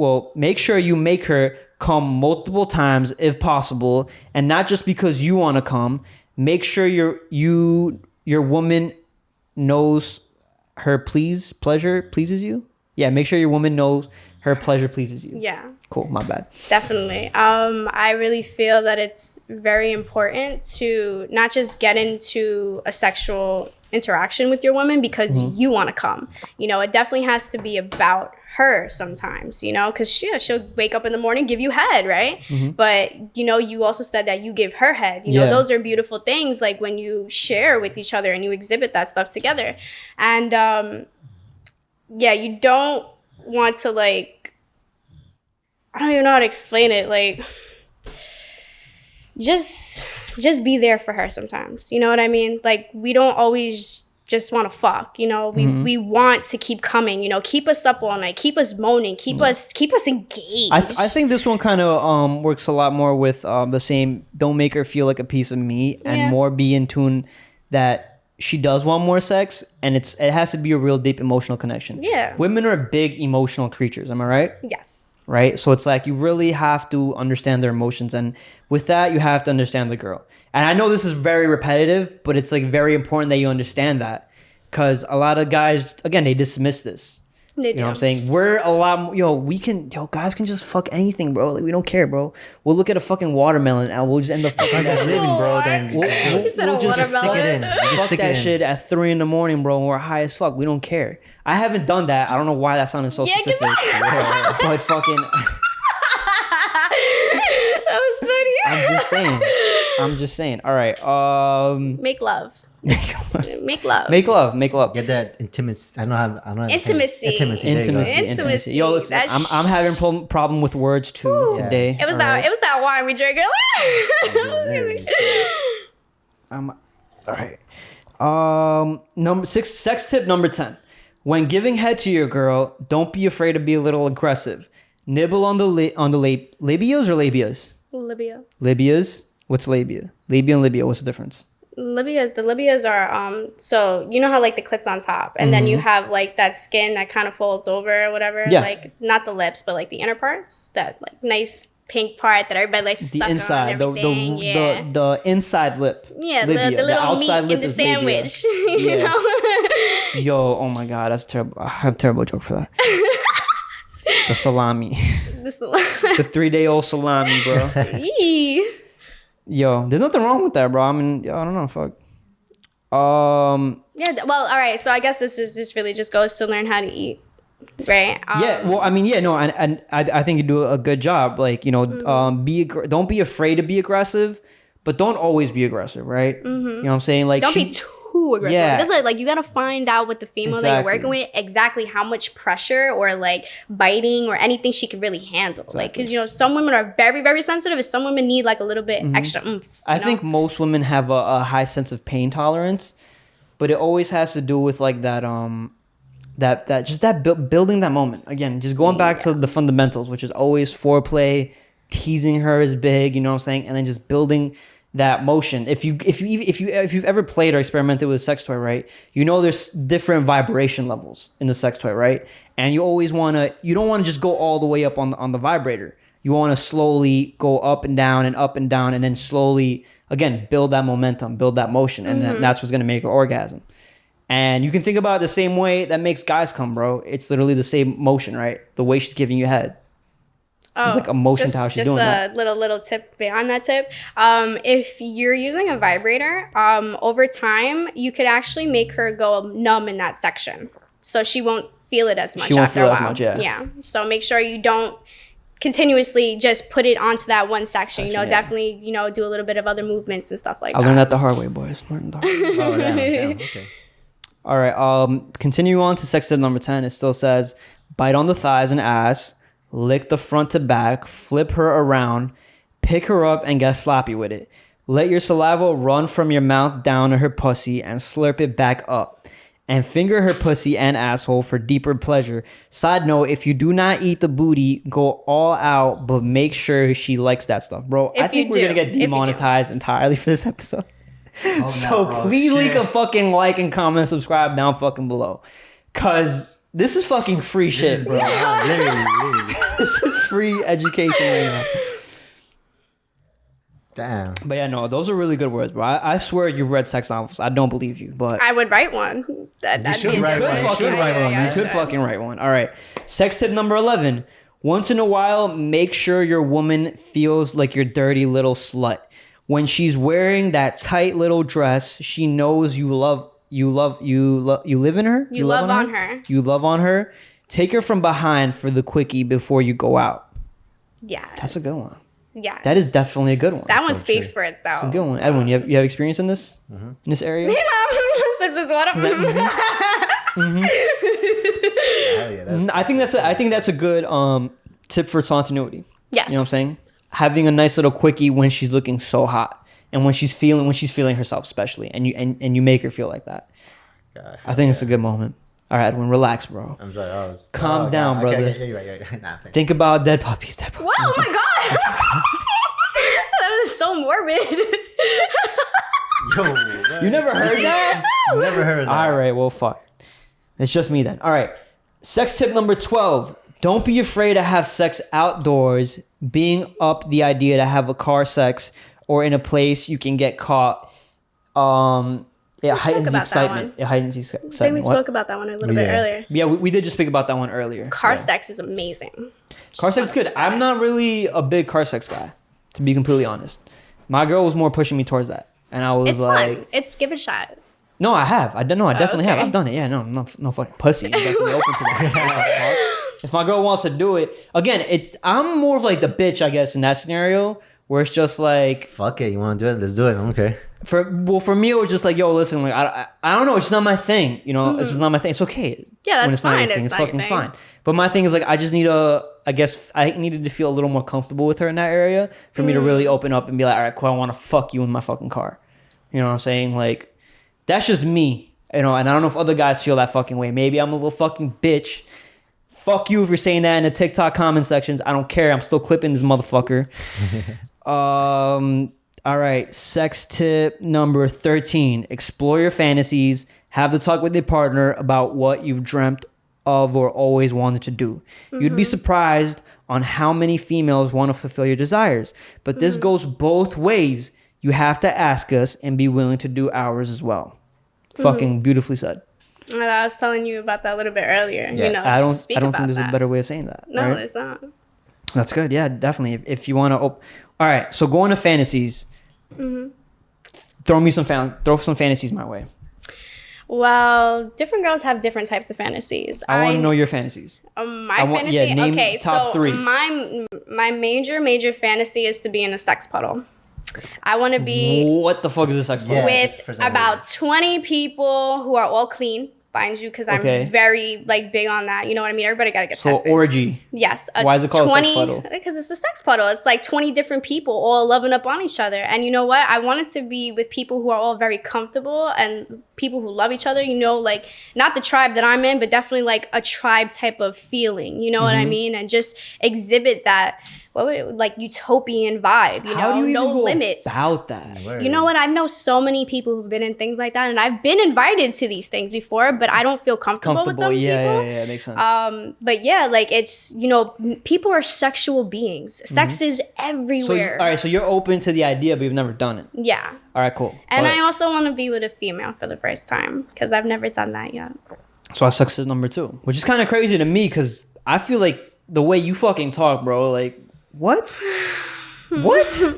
make her come multiple times if possible, and not just because you want to come. Make sure your woman knows her pleasure pleases you. Yeah, make sure your woman knows her pleasure pleases you. Yeah. Cool, my bad. Definitely. I really feel that it's very important to not just get into a sexual interaction with your woman because you want to come. You know, it definitely has to be about her sometimes, you know, because she'll wake up in the morning, give you head, right? But, you know, you also said that you give her head. You know, those are beautiful things, like when you share with each other and you exhibit that stuff together. And, you don't want to, like, I don't even know how to explain it. Like, just be there for her sometimes. You know what I mean? Like, we don't always just want to fuck, you know. We want to keep coming, you know, keep us up all night, keep us moaning, keep us engaged. I think this one kind of works a lot more with the same, don't make her feel like a piece of meat, and more be in tune that she does want more sex, and it has to be a real deep emotional connection. Yeah. Women are big emotional creatures, am I right? Yes. Right? So it's like you really have to understand their emotions, and with that you have to understand the girl. And I know this is very repetitive, but it's like very important that you understand that, because a lot of guys, again, they dismiss this. You know what I'm saying? We're a lot, guys can just fuck anything, bro. Like, we don't care, bro. We'll look at a fucking watermelon and we'll just end up fucking just living, bro. Then we'll just stick it in. Fuck that shit at 3 a.m, bro, and we're high as fuck. We don't care. I haven't done that. I don't know why that sounded so specific. But fucking... That was funny. I'm just saying. All right. Make love. Make love. Get that intimacy. I don't have Intimacy. Yo, listen, I'm having problem with words too today. It was that wine we drank earlier. All right. Number 6, sex tip number 10. When giving head to your girl, don't be afraid to be a little aggressive. Nibble on the labias or labias? Labias. What's labia? Labia and labia. What's the difference? The labias are so you know how like the clit's on top, and then you have like that skin that kind of folds over or whatever. Yeah. Like not the lips, but like the inner parts, that like nice pink part that everybody likes to suck inside, on. Everything. The inside lip. Yeah, the little meat in the sandwich. You know. Yo, oh my god, that's terrible. I have a terrible joke for that. The salami. The 3-day-old salami, bro. Yo, there's nothing wrong with that, bro. I mean, I don't know, fuck. Yeah, well, all right. So I guess this really just goes to learn how to eat, right? And I think you do a good job. Like, you know, don't be afraid to be aggressive, but don't always be aggressive, right? You know what I'm saying? Like, don't be too aggressive. Yeah. Because like you gotta find out with the female that you're working with exactly how much pressure or like biting or anything she can really handle. Exactly. Like, because you know, some women are very, very sensitive, and some women need like a little bit extra oomph. I think most women have a high sense of pain tolerance, but it always has to do with like that building that moment again. Just going back to the fundamentals, which is always foreplay. Teasing her is big, you know what I'm saying, and then just building that motion. If you've ever played or experimented with a sex toy, right? You know there's different vibration levels in the sex toy, right? And you always you don't want to just go all the way up on the vibrator. You want to slowly go up and down, and then slowly again build that momentum, build that motion, and that's what's gonna make an orgasm. And you can think about it the same way that makes guys come, bro. It's literally the same motion, right? The way she's giving you head. There's like a motion to how she's doing that. Just a little tip beyond that tip. If you're using a vibrator, over time, you could actually make her go numb in that section. So she won't feel it as much She won't after feel a as while. much, yeah. Yeah. So make sure you don't continuously just put it onto that one section. You know, definitely, you know, do a little bit of other movements and stuff like that. I learned that the hard way, boys. Learned the hard way. Oh, damn. Okay. All right. Continue on to sex tip number 10. It still says, bite on the thighs and ass, lick the front to back, flip her around, pick her up, and get sloppy with it. Let your saliva run from your mouth down to her pussy and slurp it back up. And finger her pussy and asshole for deeper pleasure. Side note, if you do not eat the booty, go all out, but make sure she likes that stuff. Bro, I think we're going to get demonetized entirely for this episode. Oh, So no, please leave a fucking like and comment, subscribe down fucking below. Cause this is fucking free shit, bro. Literally. This is free education right now. Damn. But yeah, no, those are really good words, bro. I swear you've read sex novels. I don't believe you, but I would write one. You should write one. you could fucking write one. All right. Sex tip number 11. Once in a while, make sure your woman feels like your dirty little slut. When she's wearing that tight little dress, she knows you live in her. You love on her. You love on her. Take her from behind for the quickie before you go out. Yeah. That's a good one. Yeah. That is definitely a good one. That one speaks for itself. It's a good one. Edwin, you have experience in this? In this area? Sips is one of them. I think that's a good tip for spontaneity. Yes. You know what I'm saying? Having a nice little quickie when she's looking so hot and when she's feeling herself, especially, and you make her feel like that. Gosh, I think it's a good moment. All right, Edwin, relax, bro. I'm sorry. Calm down, brother. Okay, you're right. Nah, Think about dead puppies. Whoa, oh my god! That was so morbid. Yo, You never heard that? Never heard of that. All right, well, fuck. It's just me then. All right. Sex tip number 12. Don't be afraid to have sex outdoors. Being up the idea to have a car sex or in a place you can get caught. It heightens the excitement. It heightens the excitement. I think we spoke about that one a little bit earlier. Yeah, we did just speak about that one earlier. Car sex is amazing. Car sex is good. I'm not really a big car sex guy, to be completely honest. My girl was more pushing me towards that. And I was It's like... fun. It's give it a shot. No, I have. I definitely have. okay. I've done it. Yeah, no fucking pussy. I'm definitely open to that. If my girl wants to do it, again, I'm more of like the bitch, I guess, in that scenario, where it's just like, Fuck it, you want to do it? Let's do it. I don't care. for me, it was just like, yo, listen, like I don't know, it's just not my thing. You know, it's just not my thing. It's okay. Yeah, that's when it's not fine. your thing. It's It's not fucking your thing. fine. But my thing is like, I just need I guess I needed to feel a little more comfortable with her in that area for me to really open up and be like, all right, cool, I want to fuck you in my fucking car. You know what I'm saying? Like, that's just me. You know, and I don't know if other guys feel that fucking way. Maybe I'm a little fucking bitch. Fuck you if you're saying that in the TikTok comment sections. I don't care. I'm still clipping this motherfucker. All right. Sex tip number 13. Explore your fantasies. Have the talk with your partner about what you've dreamt of or always wanted to do. You'd be surprised on how many females want to fulfill your desires. But this goes both ways. You have to ask us and be willing to do ours as well. Fucking beautifully said. And I was telling you about that a little bit earlier. Yes. You know, I speak don't about think there's that. a better way of saying that. No, right? there's not. That's good. Yeah, definitely. If you want to, all right. So going to fantasies. Throw some fantasies my way. Well, different girls have different types of fantasies. I want to know your fantasies. My I want- fantasy. yeah, name Okay, top so three. my major fantasy is to be in a sex puddle. I want to be What the fuck is a sex puddle? Yeah. with that's the first time I about 20 people who are all clean, mind you, because I'm Okay. very like big on that. You know what I mean? Everybody gotta get So tested. orgy. Yes. Why is it called a sex puddle? Because it's a sex puddle. It's like 20 different people all loving up on each other. And you know what? I wanted to be with people who are all very comfortable and people who love each other. You know, like not the tribe that I'm in, but definitely like a tribe type of feeling. You know what I mean? And just exhibit that like utopian vibe. You How know, do you no even go limits. about that? Word. You know what? I know so many people who've been in things like that, and I've been invited to these things before, but I don't feel comfortable with them. Yeah, makes sense. But yeah, like it's, you know, people are sexual beings. Sex is So everywhere. all right, so you're open to the idea, but you've never done it. Yeah. All right, cool. And I also want to be with a female for the first time because I've never done that yet. So that's sex tip number 2, which is kind of crazy to me because I feel like the way you fucking talk, bro, like, what? What?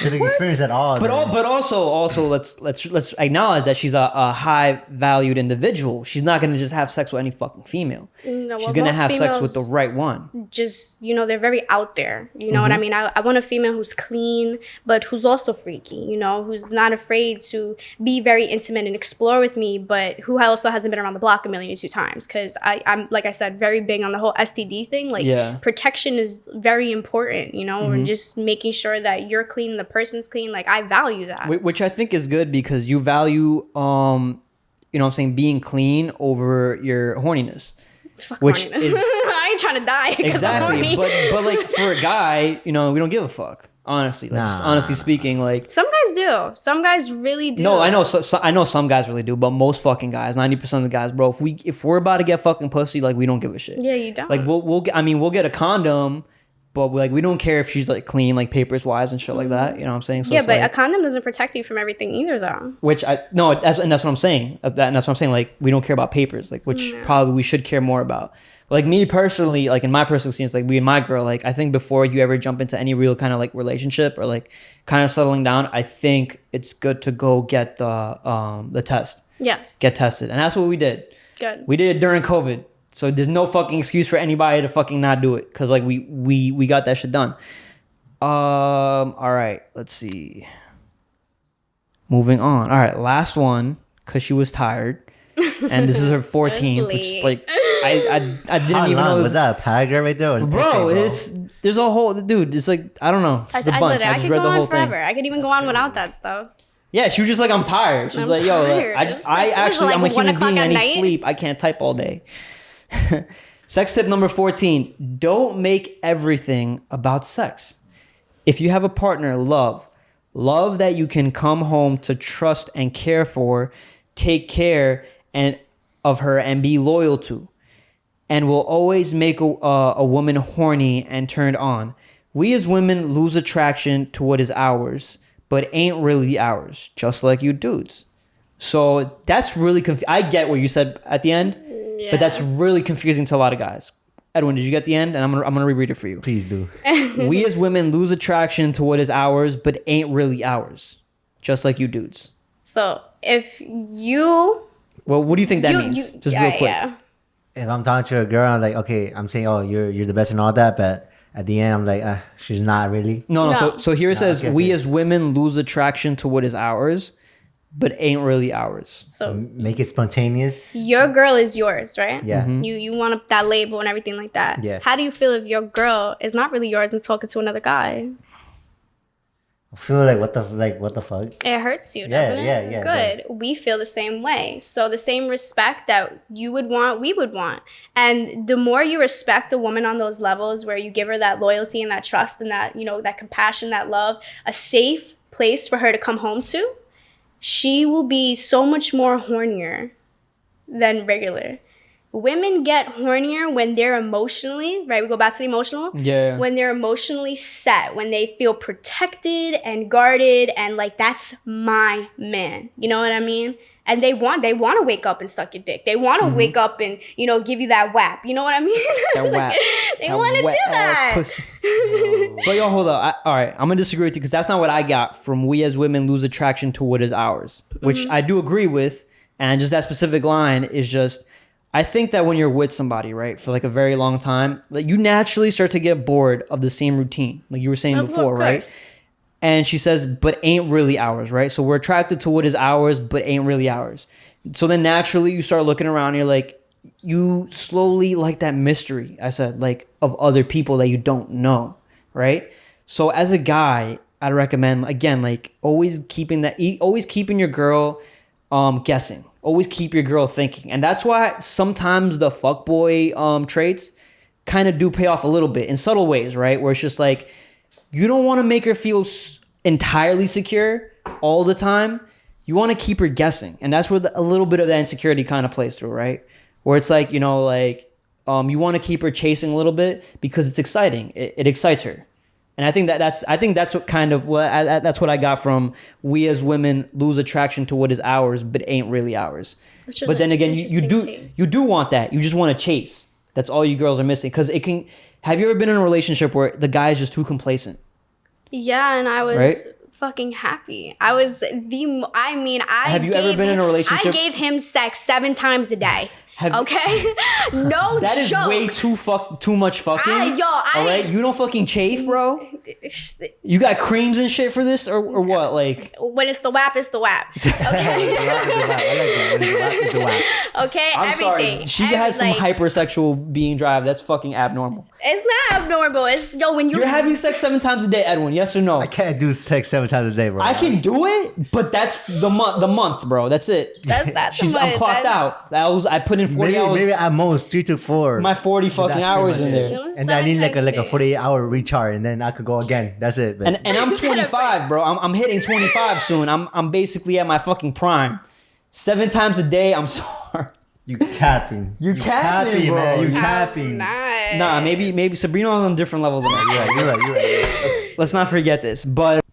Didn't experience at all. But also let's acknowledge that she's a high valued individual. She's not gonna just have sex with any fucking female. No, she's gonna have sex with the right one. Just, you know, they're very out there. You know what I mean? I want a female who's clean, but who's also freaky. You know, who's not afraid to be very intimate and explore with me, but who also hasn't been around the block a million and two times. Because I'm, like I said, very big on the whole STD thing. Like, protection is very important. You know, and just making sure that you're clean. The person's clean. Like, I value that, which I think is good because you value you know what I'm saying, being clean over your horniness. Fuck which horniness. I ain't trying to die exactly, but like for a guy, you know, we don't give a fuck, honestly, like just honestly speaking. Like, some guys do, some guys really do. No, I know I know some guys really do, but most fucking guys, 90% of the guys, bro, if we're about to get fucking pussy, like, we don't give a shit. Yeah, you don't. Like, we'll get a condom. But like, we don't care if she's like clean, like papers wise and shit like that. You know what I'm saying? So yeah, but like, a condom doesn't protect you from everything either, though. That's what I'm saying. That's what I'm saying. Like, we don't care about papers, like, which probably we should care more about. Like, me personally, like in my personal experience, like me and my girl, like I think before you ever jump into any real kind of like relationship or like kind of settling down, I think it's good to go get the test. Yes. Get tested, and that's what we did. Good. We did it during COVID. So there's no fucking excuse for anybody to fucking not do it, because like we got that shit done. All right, let's see. Moving on. All right, last one, because she was tired, and this is her 14th, which like I didn't even know. Was that a paragraph right there? Bro, there's a whole dude. It's like, I don't know. It's a bunch. I just read the whole thing. I could even go on without that stuff. Yeah, she was just like, I'm tired. She's like, yo, I'm a human being. I need sleep. I can't type all day. Sex tip number 14. Don't make everything about sex. If you have a partner, love that you can come home to trust and care for, take care of her and be loyal to, and will always make a woman horny and turned on. We as women lose attraction to what is ours, but ain't really ours, just like you dudes. So that's really I get what you said at the end. Yeah. But that's really confusing to a lot of guys. Edwin, did you get the end? And I'm gonna reread it for you. Please do. We as women lose attraction to what is ours, but ain't really ours, just like you dudes. So if you, well, what do you think that means? Just real quick. Yeah. If I'm talking to a girl, I'm like, okay, I'm saying, oh, you're the best and all that, but at the end, I'm like, she's not really. No. So here it says, we as women lose attraction to what is ours, but ain't really ours. So make it spontaneous. Your girl is yours, right? Yeah. Mm-hmm. You want that label and everything like that. Yeah. How do you feel if your girl is not really yours and talking to another guy? I feel like what the fuck? It hurts you, doesn't it? Yeah. Good. We feel the same way. So the same respect that you would want, we would want. And the more you respect a woman on those levels where you give her that loyalty and that trust and that, you know, that compassion, that love, a safe place for her to come home to, she will be so much more hornier than regular. Women get hornier when they're emotionally, right? We go back to the emotional. Yeah. When they're emotionally set, when they feel protected and guarded and like, that's my man. You know what I mean? And they want to wake up and suck your dick. They want to wake up and, you know, give you that whap. You know what I mean? That whap. They want to do that. But yo, hold up. All right, I'm going to disagree with you because that's not what I got from we as women lose attraction to what is ours, which I do agree with. And just that specific line is just, I think that when you're with somebody, right, for like a very long time, like you naturally start to get bored of the same routine, like you were saying before, right? And she says, but ain't really ours, right? So we're attracted to what is ours, but ain't really ours. So then naturally you start looking around and you're like, you slowly like that mystery, I said, like of other people that you don't know, right? So as a guy, I'd recommend, again, like always keeping your girl guessing. Always keep your girl thinking. And that's why sometimes the fuckboy traits kind of do pay off a little bit in subtle ways, right? Where it's just like, you don't want to make her feel entirely secure all the time. You want to keep her guessing. And that's where a little bit of that insecurity kind of plays through, right? Where it's like, you know, like, you want to keep her chasing a little bit because it's exciting. It excites her. And I think that's what kind of that's what I got from we as women lose attraction to what is ours, but ain't really ours. But then again, you do want that. You just want to chase. That's all you girls are missing. Because it can. Have you ever been in a relationship where the guy is just too complacent? Yeah, and I was fucking happy. I was Have you ever been in a relationship? I gave him sex 7 times a day. Okay, no that is joke. way too much fucking. All right, you don't fucking chafe, bro. You got creams and shit for this, or what? Like when it's the WAP, it's the WAP. Okay. Okay, I'm everything. Sorry. She has some hypersexual being drive. That's fucking abnormal. It's not abnormal. It's when you're having sex 7 times a day, Edwin. Yes or no? I can't do sex 7 times a day, bro. I can do it, but that's the month, bro. That's it. That's not I'm clocked out. I put in 40 hours. Maybe at most 3 to 4. My 40 fucking hours in there. And then I need like a 48-hour recharge, and then I could go again. That's it. And I'm 25, bro. I'm hitting 25 soon. I'm basically at my fucking prime. 7 times a day. I'm sorry. You capping. You're capping, bro. Man. You capping. Nah, maybe Sabrina was on a different level than I. You're right. Let's not forget this. But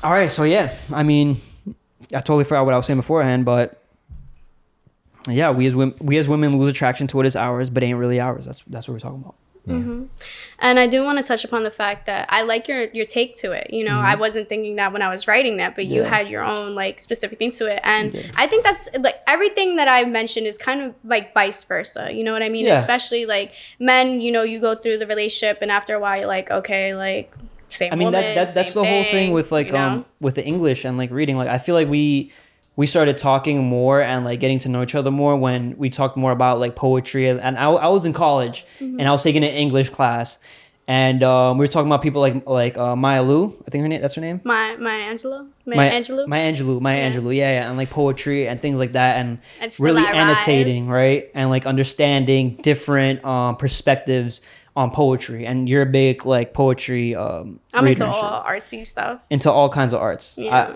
all right, so yeah, I mean, I totally forgot what I was saying beforehand, but yeah, we as women lose attraction to what is ours, but ain't really ours. That's what we're talking about. Yeah. Mm-hmm. And I do want to touch upon the fact that I like your take to it. You know, I wasn't thinking that when I was writing that, but you had your own like specific things to it. And I think that's like everything that I mentioned is kind of like vice versa. You know what I mean? Yeah. Especially like men, you know, you go through the relationship and after a while you're like, okay, like same woman, that's the whole thing with like with the English and like reading. Like I feel like we started talking more and like getting to know each other more when we talked more about like poetry. And I was in college and I was taking an English class, and we were talking about people like Maya Lu, I think that's her name. Maya Angelou. Yeah, and like poetry and things like that, and really annotating, right, and like understanding different perspectives on poetry. And you're a big like poetry. I'm into all artsy stuff. Into all kinds of arts. Yeah.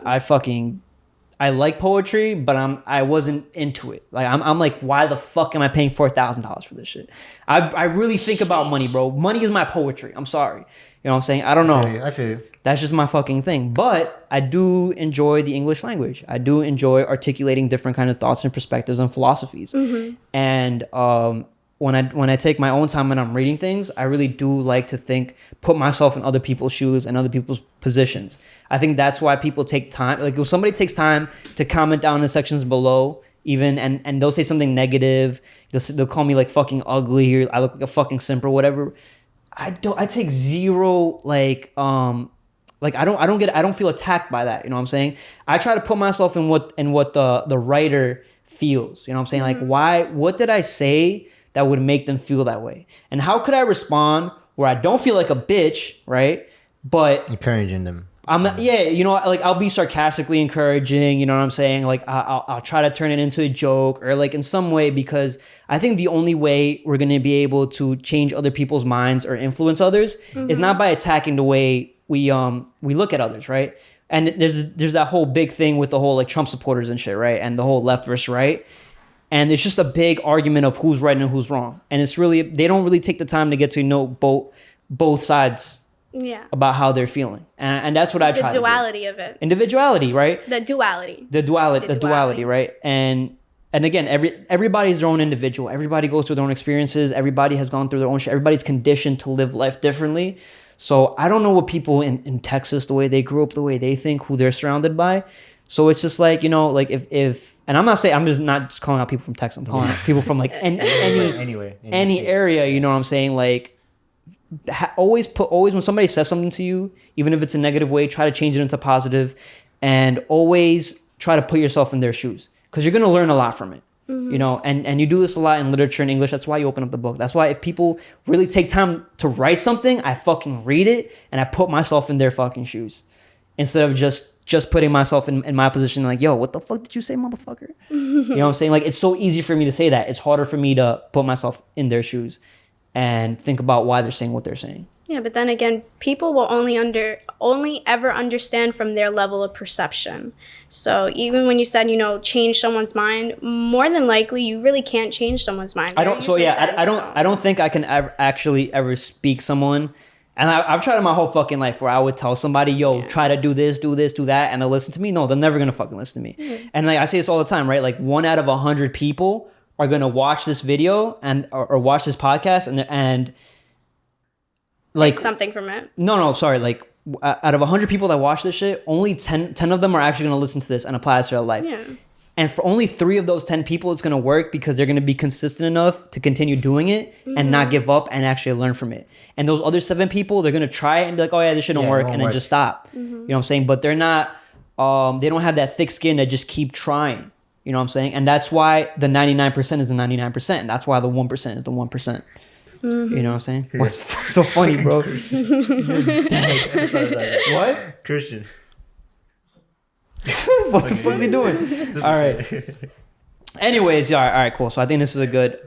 I like poetry, but I wasn't into it. Like I'm like, why the fuck am I paying $4,000 for this shit? I really think about money, bro. Money is my poetry. I'm sorry. You know what I'm saying? I don't know. I feel you. That's just my fucking thing. But I do enjoy the English language. I do enjoy articulating different kind of thoughts and perspectives and philosophies. And when I take my own time and I'm reading things, I really do like to put myself in other people's shoes and other people's positions. I think that's why people take time. Like if somebody takes time to comment down in the sections below, even and they'll say something negative, they'll call me like fucking ugly or I look like a fucking simp or whatever. I take zero like I don't feel attacked by that. You know what I'm saying? I try to put myself in what the writer feels. You know what I'm saying? Like what did I say that would make them feel that way? And how could I respond where I don't feel like a bitch, right? But encouraging them. You know, like I'll be sarcastically encouraging, you know what I'm saying? Like I'll try to turn it into a joke or like in some way, because I think the only way we're going to be able to change other people's minds or influence others is not by attacking the way we look at others, right? And there's that whole big thing with the whole like Trump supporters and shit, right? And the whole left versus right. And it's just a big argument of who's right and who's wrong. And it's really, they don't really take the time to get to know both sides about how they're feeling. And that's what I try to do. The duality of it. Individuality, right? The duality, right? And again, everybody's their own individual. Everybody goes through their own experiences. Everybody has gone through their own shit. Everybody's conditioned to live life differently. So I don't know what people in Texas, the way they grew up, the way they think, who they're surrounded by. So it's just like, you know, like if and I'm not just calling out people from Texas. I'm calling out people from like any area. You know what I'm saying? Like always when somebody says something to you, even if it's a negative way, try to change it into positive, and always try to put yourself in their shoes, because you're gonna learn a lot from it. You know, and you do this a lot in literature and English. That's why you open up the book. That's why if people really take time to write something, I fucking read it and I put myself in their fucking shoes, instead of just putting myself in my position like, yo, what the fuck did you say, motherfucker? You know what I'm saying? Like, it's so easy for me to say that. It's harder for me to put myself in their shoes and think about why they're saying what they're saying. Yeah, but then again, people will only ever understand from their level of perception. So even when you said, you know, change someone's mind, more than likely you really can't change someone's mind. I don't think I can ever speak someone And I've tried it my whole fucking life where I would tell somebody, yo, try to do this, do that, and they'll listen to me. No, they're never gonna fucking listen to me. And like I say this all the time, right? Like 1 out of 100 people are gonna watch this video and or watch this podcast and like take something from it. No, sorry. Like out of 100 people that watch this shit, only 10 of them are actually gonna listen to this and apply it to their life. Yeah. And for only 3 of those 10 people, it's going to work because they're going to be consistent enough to continue doing it and not give up and actually learn from it. And those other 7 people, they're going to try it and be like, oh yeah, this shit don't work. And then just stop. You know what I'm saying? But they're not, they don't have that thick skin to just keep trying. You know what I'm saying? And that's why the 99% is the 99%. And that's why the 1% is the 1%. You know what I'm saying? What's so funny, bro? What? Christian. What the fuck's he doing? All right. Anyways, yeah, all right, cool. So I think this is a good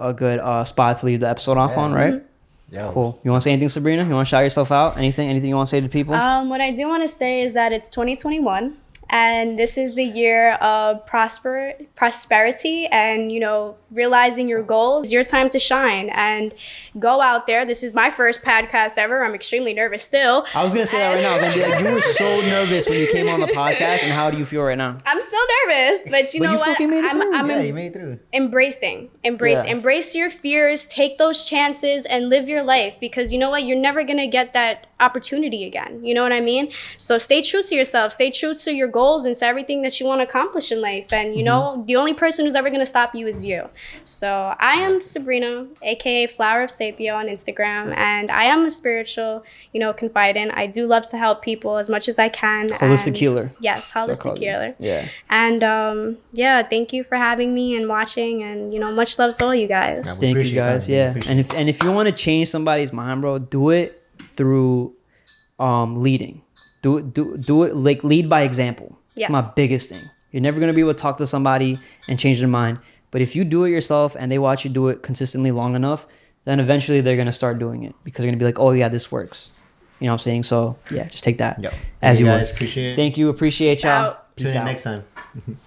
spot to leave the episode off on, right? Yeah. Cool. You want to say anything, Sabrina? You want to shout yourself out? Anything you want to say to people? What I do want to say is that it's 2021. And this is the year of prosperity and, you know, realizing your goals. It's your time to shine and go out there. This is my first podcast ever. I'm extremely nervous still. I was going to say that right now. I was going to be like, you were so nervous when you came on the podcast. And how do you feel right now? I'm still nervous, but you know what? You made it through. Embrace your fears, take those chances and live your life because you know what? You're never going to get that opportunity again. You know what I mean? So stay true to yourself. Stay true to your goals and to everything that you want to accomplish in life. And you know, the only person who's ever going to stop you is you. So I am Sabrina, aka Flower of Sapio on Instagram, and I am a spiritual, you know, confidant. I do love to help people as much as I can. Holistic healer. Yes, holistic healer. Yeah. And yeah, thank you for having me and watching, and you know, much love to all you guys. Thank you guys. Yeah. And if you want to change somebody's mind, bro, do it through leading. Do it like lead by example. It's my biggest thing. You're never going to be able to talk to somebody and change their mind. But if you do it yourself and they watch you do it consistently long enough, then eventually they're going to start doing it because they're going to be like, oh yeah, this works. You know what I'm saying? So yeah, just take that as you guys. would. Appreciate it. Thank you. Appreciate y'all. Tune in next time.